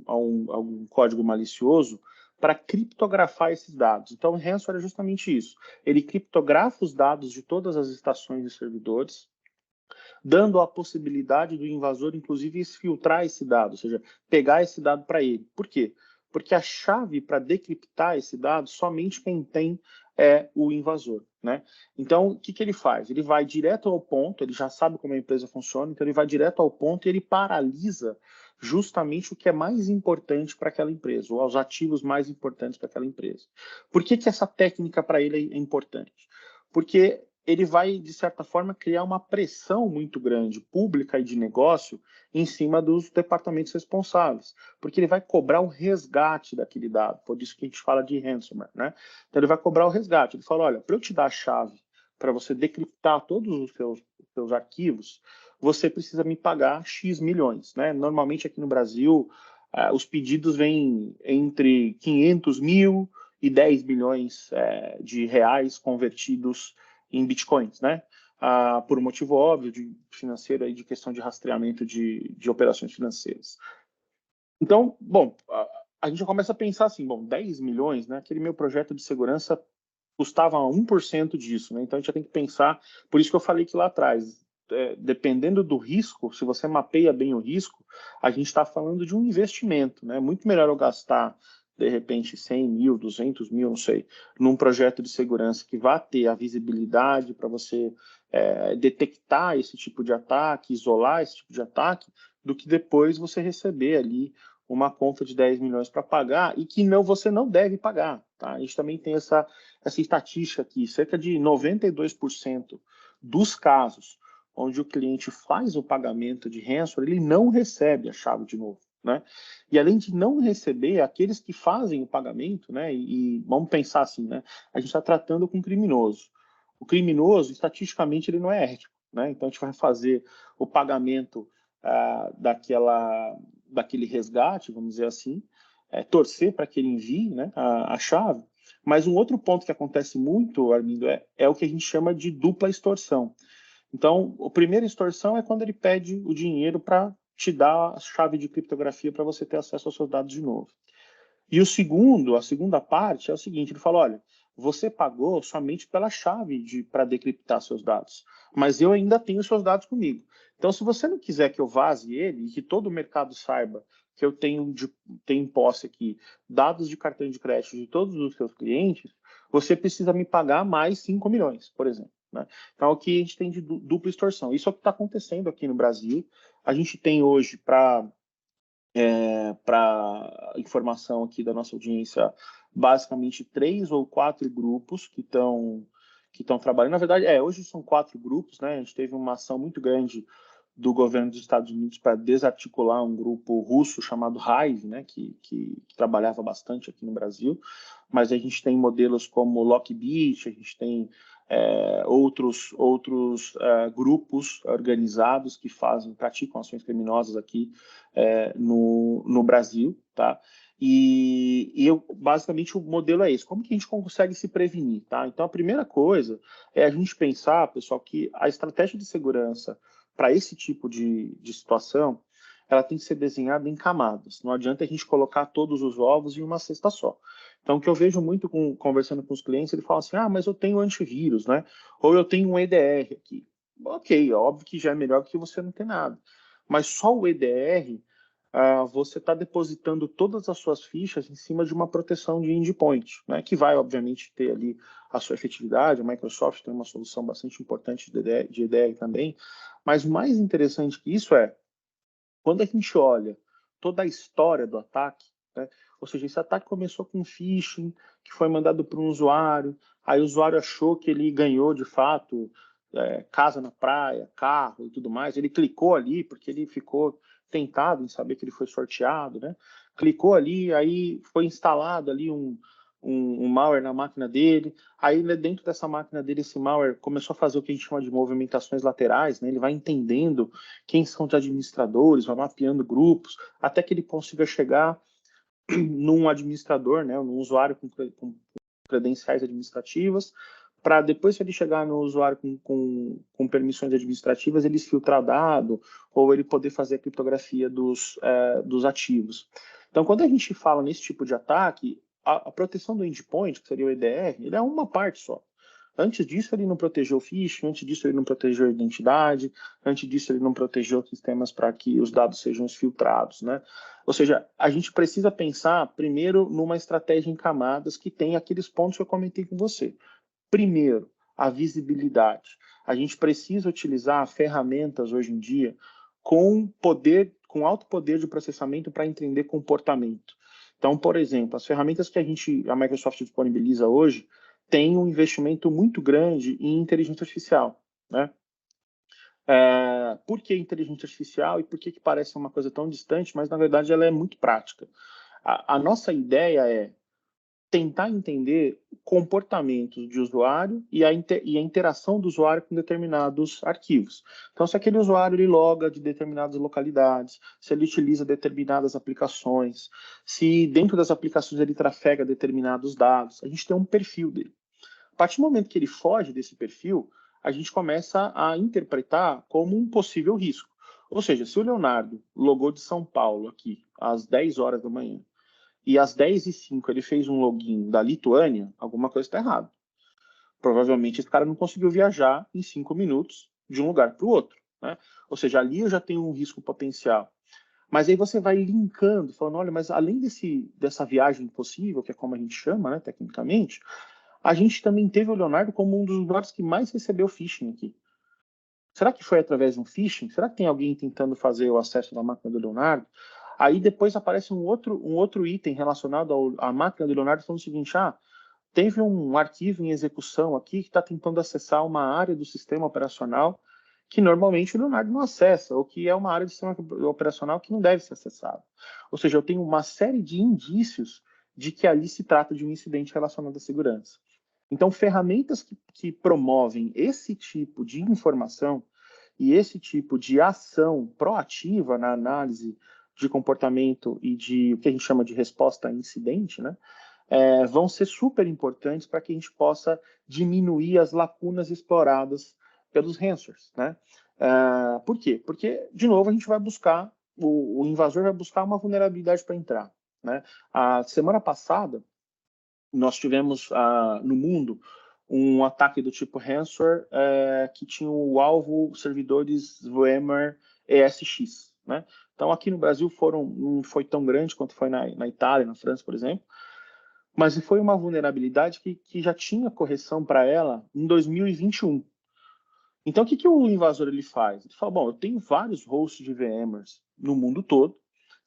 algum código malicioso para criptografar esses dados. Então, o ransomware é justamente isso. Ele criptografa os dados de todas as estações e servidores, dando a possibilidade do invasor, inclusive, exfiltrar esse dado, ou seja, pegar esse dado para ele. Por quê? Porque a chave para decriptar esse dado, somente quem tem é o invasor, né? Então, o que ele faz? Ele vai direto ao ponto, ele já sabe como a empresa funciona, então ele vai direto ao ponto e ele paralisa justamente o que é mais importante para aquela empresa, ou os ativos mais importantes para aquela empresa. Por que essa técnica para ele é importante? Porque ele vai, de certa forma, criar uma pressão muito grande, pública e de negócio, em cima dos departamentos responsáveis, porque ele vai cobrar o resgate daquele dado, por isso que a gente fala de ransomware, né? Então ele vai cobrar o resgate, ele fala, olha, para eu te dar a chave para você decriptar todos os seus arquivos, você precisa me pagar X milhões, né? Normalmente aqui no Brasil, os pedidos vêm entre 500 mil e 10 milhões de reais convertidos em bitcoins, né? Por um motivo óbvio de financeiro aí, de questão de rastreamento de operações financeiras. Então, bom, a gente já começa a pensar assim, bom, 10 milhões, né? Aquele meu projeto de segurança custava 1% disso, né? Então a gente já tem que pensar, por isso que eu falei que lá atrás, dependendo do risco, se você mapeia bem o risco, a gente está falando de um investimento, né? Muito melhor eu gastar de repente 100 mil, 200 mil, não sei, num projeto de segurança que vá ter a visibilidade para você detectar esse tipo de ataque, isolar esse tipo de ataque, do que depois você receber ali uma conta de 10 milhões para pagar e que você não deve pagar. Tá? A gente também tem essa estatística aqui, cerca de 92% dos casos onde o cliente faz o pagamento de ransomware, ele não recebe a chave de novo. Né? E além de não receber, aqueles que fazem o pagamento, né, e vamos pensar assim, né, a gente está tratando com um criminoso. O criminoso, estatisticamente, ele não é ético. Né? Então, a gente vai fazer o pagamento daquele resgate, vamos dizer assim, torcer para que ele envie, né, a chave. Mas um outro ponto que acontece muito, Armindo, é o que a gente chama de dupla extorsão. Então, a primeira extorsão é quando ele pede o dinheiro para te dar a chave de criptografia para você ter acesso aos seus dados de novo. E a segunda parte é o seguinte, ele fala, olha, você pagou somente pela chave para decriptar seus dados, mas eu ainda tenho seus dados comigo. Então, se você não quiser que eu vaze ele e que todo o mercado saiba que eu tenho em posse aqui dados de cartão de crédito de todos os seus clientes, você precisa me pagar mais 5 milhões, por exemplo. Né? Então, aqui a gente tem de dupla extorsão. Isso é o que está acontecendo aqui no Brasil. A gente tem hoje, para informação aqui da nossa audiência, basicamente 3 ou 4 grupos que estão trabalhando. Na verdade, hoje são 4 grupos, né? A gente teve uma ação muito grande do governo dos Estados Unidos para desarticular um grupo russo chamado Hive, né? Que trabalhava bastante aqui no Brasil. Mas a gente tem modelos como Lockbit, a gente tem outros grupos organizados que praticam ações criminosas aqui no Brasil, tá? Basicamente o modelo é esse. Como que a gente consegue se prevenir, tá? Então a primeira coisa é a gente pensar, pessoal, que a estratégia de segurança para esse tipo de situação, ela tem que ser desenhada em camadas. Não adianta a gente colocar todos os ovos em uma cesta só. Então, o que eu vejo muito conversando com os clientes, ele fala assim, mas eu tenho antivírus, né? Ou eu tenho um EDR aqui. Ok, óbvio que já é melhor que você não ter nada. Mas só o EDR, você está depositando todas as suas fichas em cima de uma proteção de endpoint, né? Que vai, obviamente, ter ali a sua efetividade. A Microsoft tem uma solução bastante importante de EDR também. Mas o mais interessante que isso quando a gente olha toda a história do ataque, né? Ou seja, esse ataque começou com um phishing que foi mandado para um usuário, aí o usuário achou que ele ganhou de fato casa na praia, carro e tudo mais, ele clicou ali porque ele ficou tentado em saber que ele foi sorteado, né? Clicou ali, aí foi instalado ali um malware na máquina dele, aí dentro dessa máquina dele, esse malware começou a fazer o que a gente chama de movimentações laterais, né? Ele vai entendendo quem são os administradores, vai mapeando grupos, até que ele consiga chegar num administrador, né? Num usuário com credenciais administrativas, para depois que ele chegar no usuário com permissões administrativas, ele filtrar dado ou ele poder fazer a criptografia dos ativos. Então, quando a gente fala nesse tipo de ataque, a proteção do endpoint, que seria o EDR, ele é uma parte só. Antes disso, ele não protegeu o phishing, antes disso, ele não protegeu a identidade, antes disso, ele não protegeu sistemas para que os dados sejam filtrados, né? Ou seja, a gente precisa pensar primeiro numa estratégia em camadas que tem aqueles pontos que eu comentei com você. Primeiro, a visibilidade. A gente precisa utilizar ferramentas hoje em dia com alto poder de processamento para entender comportamento. Então, por exemplo, as ferramentas que a Microsoft disponibiliza hoje têm um investimento muito grande em inteligência artificial, né? Por que inteligência artificial e por que parece uma coisa tão distante, mas na verdade ela é muito prática. A nossa ideia é tentar entender comportamentos de usuário e a interação do usuário com determinados arquivos. Então, se aquele usuário ele loga de determinadas localidades, se ele utiliza determinadas aplicações, se dentro das aplicações ele trafega determinados dados, a gente tem um perfil dele. A partir do momento que ele foge desse perfil, a gente começa a interpretar como um possível risco. Ou seja, se o Leonardo logou de São Paulo aqui às 10 horas da manhã, e às 10h05 ele fez um login da Lituânia, alguma coisa está errada. Provavelmente esse cara não conseguiu viajar em 5 minutos de um lugar para o outro, né? Ou seja, ali eu já tenho um risco potencial. Mas aí você vai linkando, falando, olha, mas além dessa viagem possível, que é como a gente chama, né, tecnicamente, a gente também teve o Leonardo como um dos usuários que mais recebeu phishing aqui. Será que foi através de um phishing? Será que tem alguém tentando fazer o acesso da máquina do Leonardo? Aí depois aparece um outro item relacionado à máquina do Leonardo falando o seguinte, teve um arquivo em execução aqui que está tentando acessar uma área do sistema operacional que normalmente o Leonardo não acessa, ou que é uma área do sistema operacional que não deve ser acessada. Ou seja, eu tenho uma série de indícios de que ali se trata de um incidente relacionado à segurança. Então, ferramentas que promovem esse tipo de informação e esse tipo de ação proativa na análise de comportamento e de o que a gente chama de resposta a incidente, né, vão ser super importantes para que a gente possa diminuir as lacunas exploradas pelos ransomwares, né? Por quê? Porque, de novo, a gente vai buscar, o invasor vai buscar uma vulnerabilidade para entrar, né? A semana passada, nós tivemos no mundo um ataque do tipo ransomware que tinha o alvo servidores VMware ESX, né? Então, aqui no Brasil não foi tão grande quanto foi na Itália, na França, por exemplo, mas foi uma vulnerabilidade que já tinha correção para ela em 2021. Então, o que o invasor ele faz? Ele fala, bom, eu tenho vários hosts de VMwares no mundo todo,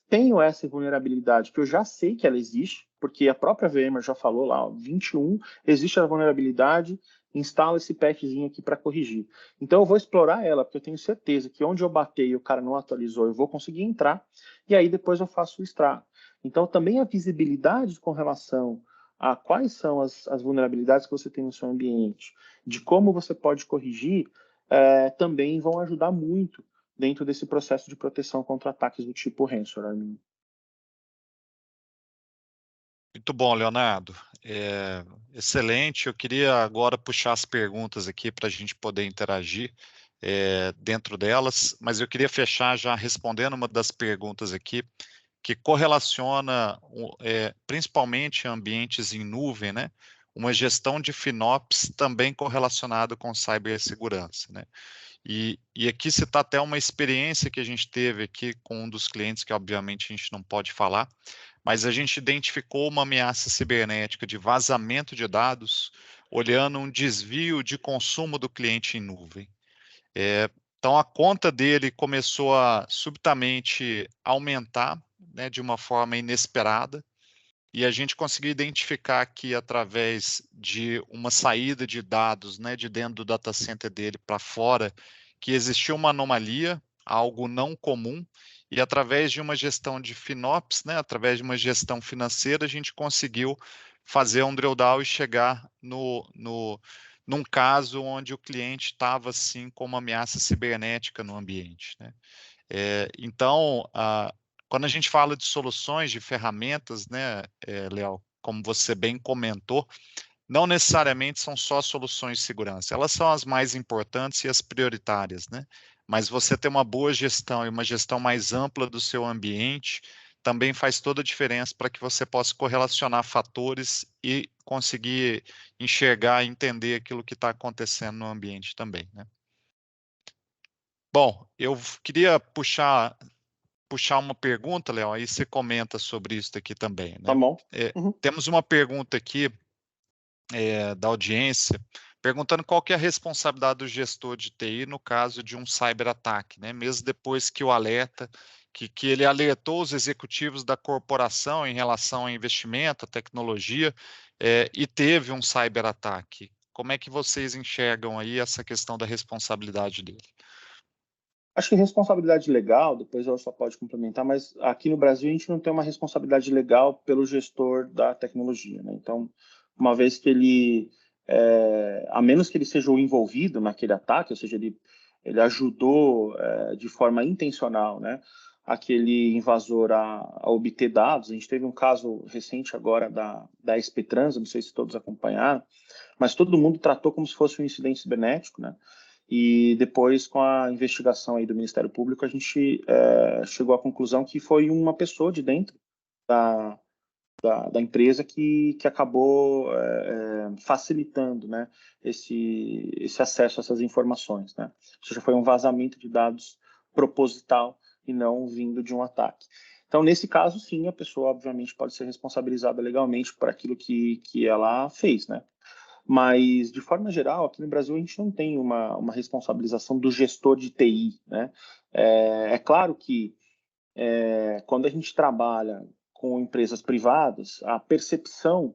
tenho essa vulnerabilidade que eu já sei que ela existe, porque a própria VMware já falou lá, 21, existe a vulnerabilidade, instala esse patchzinho aqui para corrigir. Então eu vou explorar ela, porque eu tenho certeza que onde eu bater e o cara não atualizou, eu vou conseguir entrar, e aí depois eu faço o extrato. Então também a visibilidade com relação a quais são as vulnerabilidades que você tem no seu ambiente, de como você pode corrigir, também vão ajudar muito dentro desse processo de proteção contra ataques do tipo ransomware. Muito bom, Leonardo. Excelente. Eu queria agora puxar as perguntas aqui para a gente poder interagir dentro delas, mas eu queria fechar já respondendo uma das perguntas aqui, que correlaciona principalmente ambientes em nuvem, né? Uma gestão de FinOps também correlacionado com cibersegurança, né? E aqui se está até uma experiência que a gente teve aqui com um dos clientes, que obviamente a gente não pode falar, mas a gente identificou uma ameaça cibernética de vazamento de dados, olhando um desvio de consumo do cliente em nuvem. Então, a conta dele começou a subitamente aumentar, né, de uma forma inesperada, e a gente conseguiu identificar aqui, através de uma saída de dados, né, de dentro do data center dele para fora, que existia uma anomalia, algo não comum, e através de uma gestão de FinOps, né, através de uma gestão financeira, a gente conseguiu fazer um drill down e chegar num caso onde o cliente estava, assim, com uma ameaça cibernética no ambiente, né? Então, quando a gente fala de soluções, de ferramentas, né, Léo, como você bem comentou, não necessariamente são só soluções de segurança. Elas são as mais importantes e as prioritárias, né? Mas você ter uma boa gestão e uma gestão mais ampla do seu ambiente também faz toda a diferença para que você possa correlacionar fatores e conseguir enxergar e entender aquilo que está acontecendo no ambiente também, né? Bom, eu queria puxar uma pergunta, Léo, aí você comenta sobre isso aqui também, Tá né? bom? Uhum. Temos uma pergunta aqui da audiência, perguntando qual que é a responsabilidade do gestor de TI no caso de um cyberataque, né? Mesmo depois que o alerta, que ele alertou os executivos da corporação em relação ao investimento, a tecnologia, e teve um cyberataque. Como é que vocês enxergam aí essa questão da responsabilidade dele? Acho que responsabilidade legal, depois ela só pode complementar, mas aqui no Brasil a gente não tem uma responsabilidade legal pelo gestor da tecnologia, né? Então, uma vez que ele, a menos que ele seja o envolvido naquele ataque, ou seja, ele ajudou de forma intencional, né, aquele invasor a obter dados. A gente teve um caso recente agora da SP Trans, não sei se todos acompanharam, mas todo mundo tratou como se fosse um incidente cibernético, né? E depois, com a investigação aí do Ministério Público, a gente chegou à conclusão que foi uma pessoa de dentro da empresa que acabou facilitando, né, esse acesso a essas informações, né? Ou seja, foi um vazamento de dados proposital e não vindo de um ataque. Então, nesse caso, sim, a pessoa, obviamente, pode ser responsabilizada legalmente por aquilo que ela fez, né? Mas, de forma geral, aqui no Brasil a gente não tem uma responsabilização do gestor de TI, né? É claro que quando a gente trabalha com empresas privadas, a percepção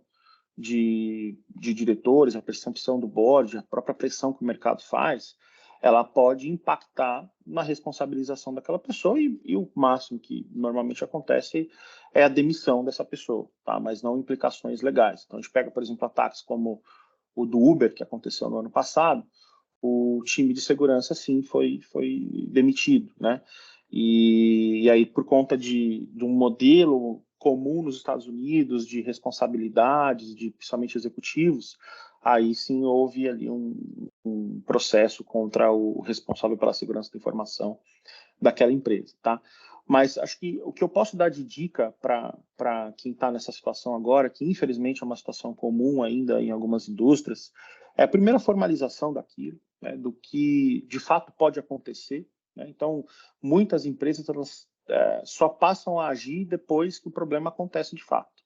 de diretores, a percepção do board, a própria pressão que o mercado faz, ela pode impactar na responsabilização daquela pessoa e o máximo que normalmente acontece é a demissão dessa pessoa, tá? Mas não implicações legais. Então, a gente pega, por exemplo, ataques como o do Uber, que aconteceu no ano passado, o time de segurança, sim, foi demitido, né? E aí, por conta de um modelo comum nos Estados Unidos, de responsabilidades, de principalmente executivos, aí sim houve ali um processo contra o responsável pela segurança da informação daquela empresa, tá? Mas acho que o que eu posso dar de dica para quem está nessa situação agora, que infelizmente é uma situação comum ainda em algumas indústrias, é a primeira formalização daquilo, né, do que de fato pode acontecer, né? Então, muitas empresas elas, só passam a agir depois que o problema acontece de fato.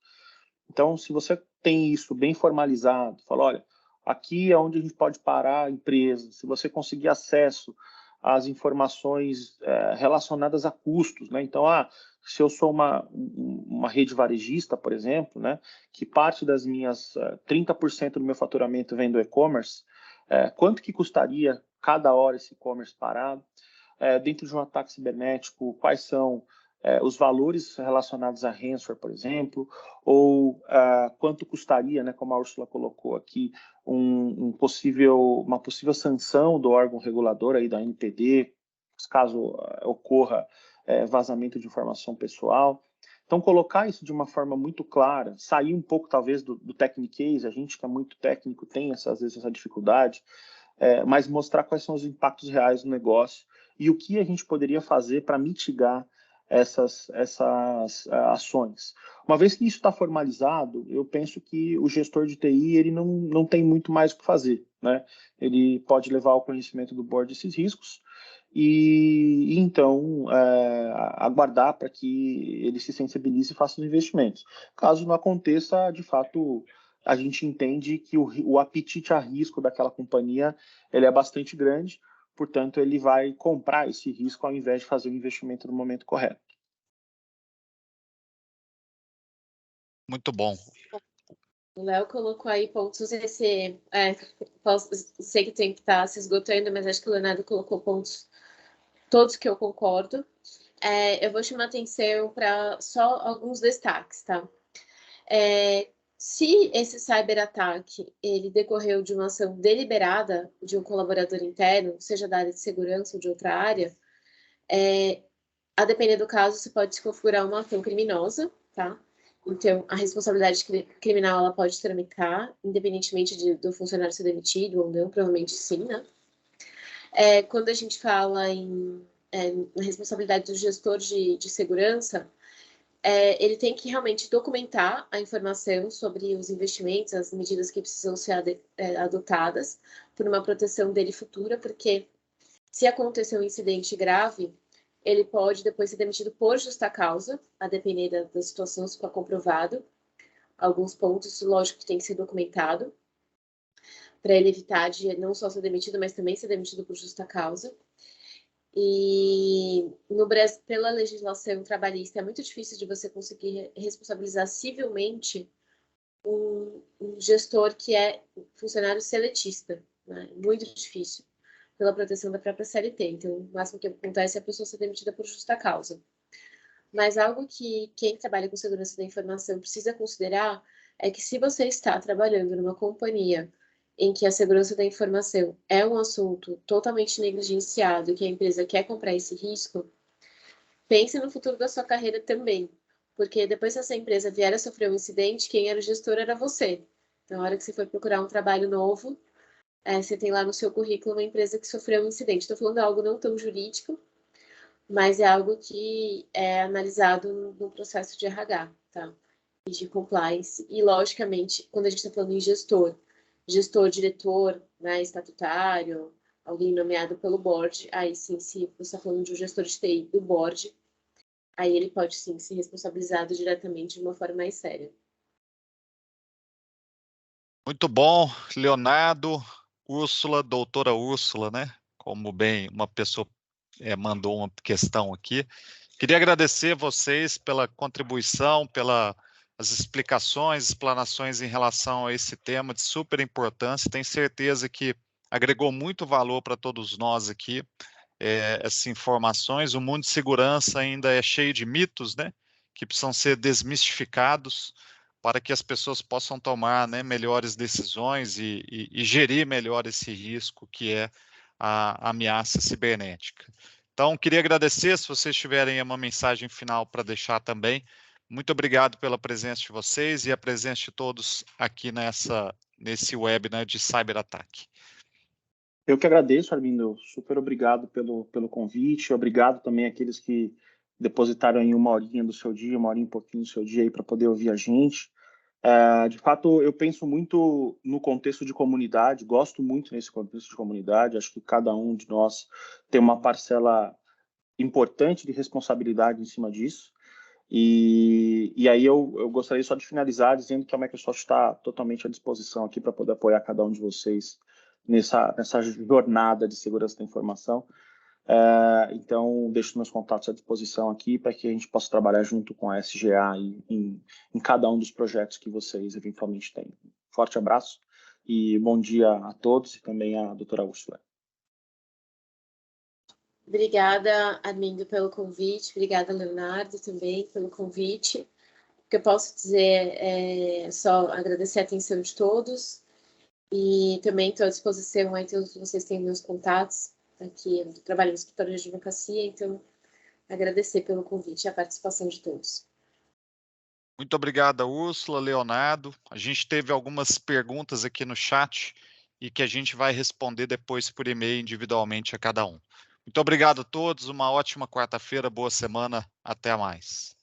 Então, se você tem isso bem formalizado, fala, olha, aqui é onde a gente pode parar a empresa, se você conseguir acesso às informações relacionadas a custos, né? Então, se eu sou uma rede varejista, por exemplo, né, que parte das minhas 30% do meu faturamento vem do e-commerce, quanto que custaria cada hora esse e-commerce parado? Dentro de um ataque cibernético, quais são os valores relacionados a ransomware, por exemplo, ou quanto custaria, né, como a Úrsula colocou aqui, uma possível sanção do órgão regulador aí da ANPD, caso ocorra vazamento de informação pessoal. Então, colocar isso de uma forma muito clara, sair um pouco, talvez, do techniquez, a gente que é muito técnico tem, às vezes, essa dificuldade, mas mostrar quais são os impactos reais no negócio e o que a gente poderia fazer para mitigar essas ações. Uma vez que isso está formalizado, eu penso que o gestor de TI ele não tem muito mais o que fazer, né? Ele pode levar ao conhecimento do board esses riscos e então aguardar para que ele se sensibilize e faça os investimentos. Caso não aconteça, de fato, a gente entende que o apetite a risco daquela companhia ele é bastante grande, portanto, ele vai comprar esse risco ao invés de fazer o investimento no momento correto. Muito bom. O Léo colocou aí pontos, sei que o tempo está se esgotando, mas acho que o Leonardo colocou pontos, todos que eu concordo. Eu vou chamar atenção para só alguns destaques, tá? Se esse cyberataque ele decorreu de uma ação deliberada de um colaborador interno, seja da área de segurança ou de outra área, a depender do caso, você pode se configurar uma ação criminosa, tá? Então, a responsabilidade criminal ela pode tramitar, independentemente do funcionário ser demitido ou não, provavelmente sim, né? Quando a gente fala na responsabilidade do gestor de segurança, ele tem que realmente documentar a informação sobre os investimentos, as medidas que precisam ser adotadas por uma proteção dele futura, porque se acontecer um incidente grave, ele pode depois ser demitido por justa causa, a depender da situação, se for comprovado. Alguns pontos, lógico, que tem que ser documentado, para ele evitar de não só ser demitido, mas também ser demitido por justa causa. E no Brasil, pela legislação trabalhista, é muito difícil de você conseguir responsabilizar civilmente um gestor que é funcionário seletista, né? Muito difícil, pela proteção da própria CLT. Então, o máximo que acontece é a pessoa ser demitida por justa causa. Mas algo que quem trabalha com segurança da informação precisa considerar é que se você está trabalhando numa companhia em que a segurança da informação é um assunto totalmente negligenciado e que a empresa quer comprar esse risco, pense no futuro da sua carreira também, porque depois que essa empresa vier a sofrer um incidente, quem era o gestor era você. Então, na hora que você for procurar um trabalho novo, você tem lá no seu currículo uma empresa que sofreu um incidente. Estou falando de algo não tão jurídico, mas é algo que é analisado no processo de RH, tá? E de compliance. E, logicamente, quando a gente está falando em gestor, diretor, né, estatutário, alguém nomeado pelo board, aí sim, se você está falando de um gestor de TI do board, aí ele pode sim ser responsabilizado diretamente de uma forma mais séria. Muito bom, Leonardo, Úrsula, doutora Úrsula, né? Como bem uma pessoa mandou uma questão aqui. Queria agradecer vocês pela contribuição, pelas explicações, explanações em relação a esse tema de super importância. Tenho certeza que agregou muito valor para todos nós aqui, essas informações. O mundo de segurança ainda é cheio de mitos, né? Que precisam ser desmistificados para que as pessoas possam tomar, né, melhores decisões e gerir melhor esse risco que é a ameaça cibernética. Então, queria agradecer, se vocês tiverem uma mensagem final para deixar também. Muito obrigado pela presença de vocês e a presença de todos aqui nesse webinar de cyberataque. Eu que agradeço, Armindo. Super obrigado pelo convite. Obrigado também àqueles que depositaram aí uma horinha do seu dia, uma horinha e pouquinho do seu dia aí para poder ouvir a gente. De fato, eu penso muito no contexto de comunidade, gosto muito nesse contexto de comunidade. Acho que cada um de nós tem uma parcela importante de responsabilidade em cima disso. E aí eu gostaria só de finalizar dizendo que a Microsoft está totalmente à disposição aqui para poder apoiar cada um de vocês nessa jornada de segurança da informação. Então, deixo meus contatos à disposição aqui para que a gente possa trabalhar junto com a SGA em cada um dos projetos que vocês eventualmente têm. Forte abraço e bom dia a todos e também à doutora Úrsula. Obrigada, Armindo, pelo convite. Obrigada, Leonardo, também pelo convite. O que eu posso dizer é só agradecer a atenção de todos e também estou à disposição, aí todos vocês têm meus contatos. Aqui eu trabalho no escritório de advocacia, então agradecer pelo convite e a participação de todos. Muito obrigada, Úrsula, Leonardo. A gente teve algumas perguntas aqui no chat e que a gente vai responder depois por e-mail individualmente a cada um. Muito obrigado a todos, uma ótima quarta-feira, boa semana, até mais.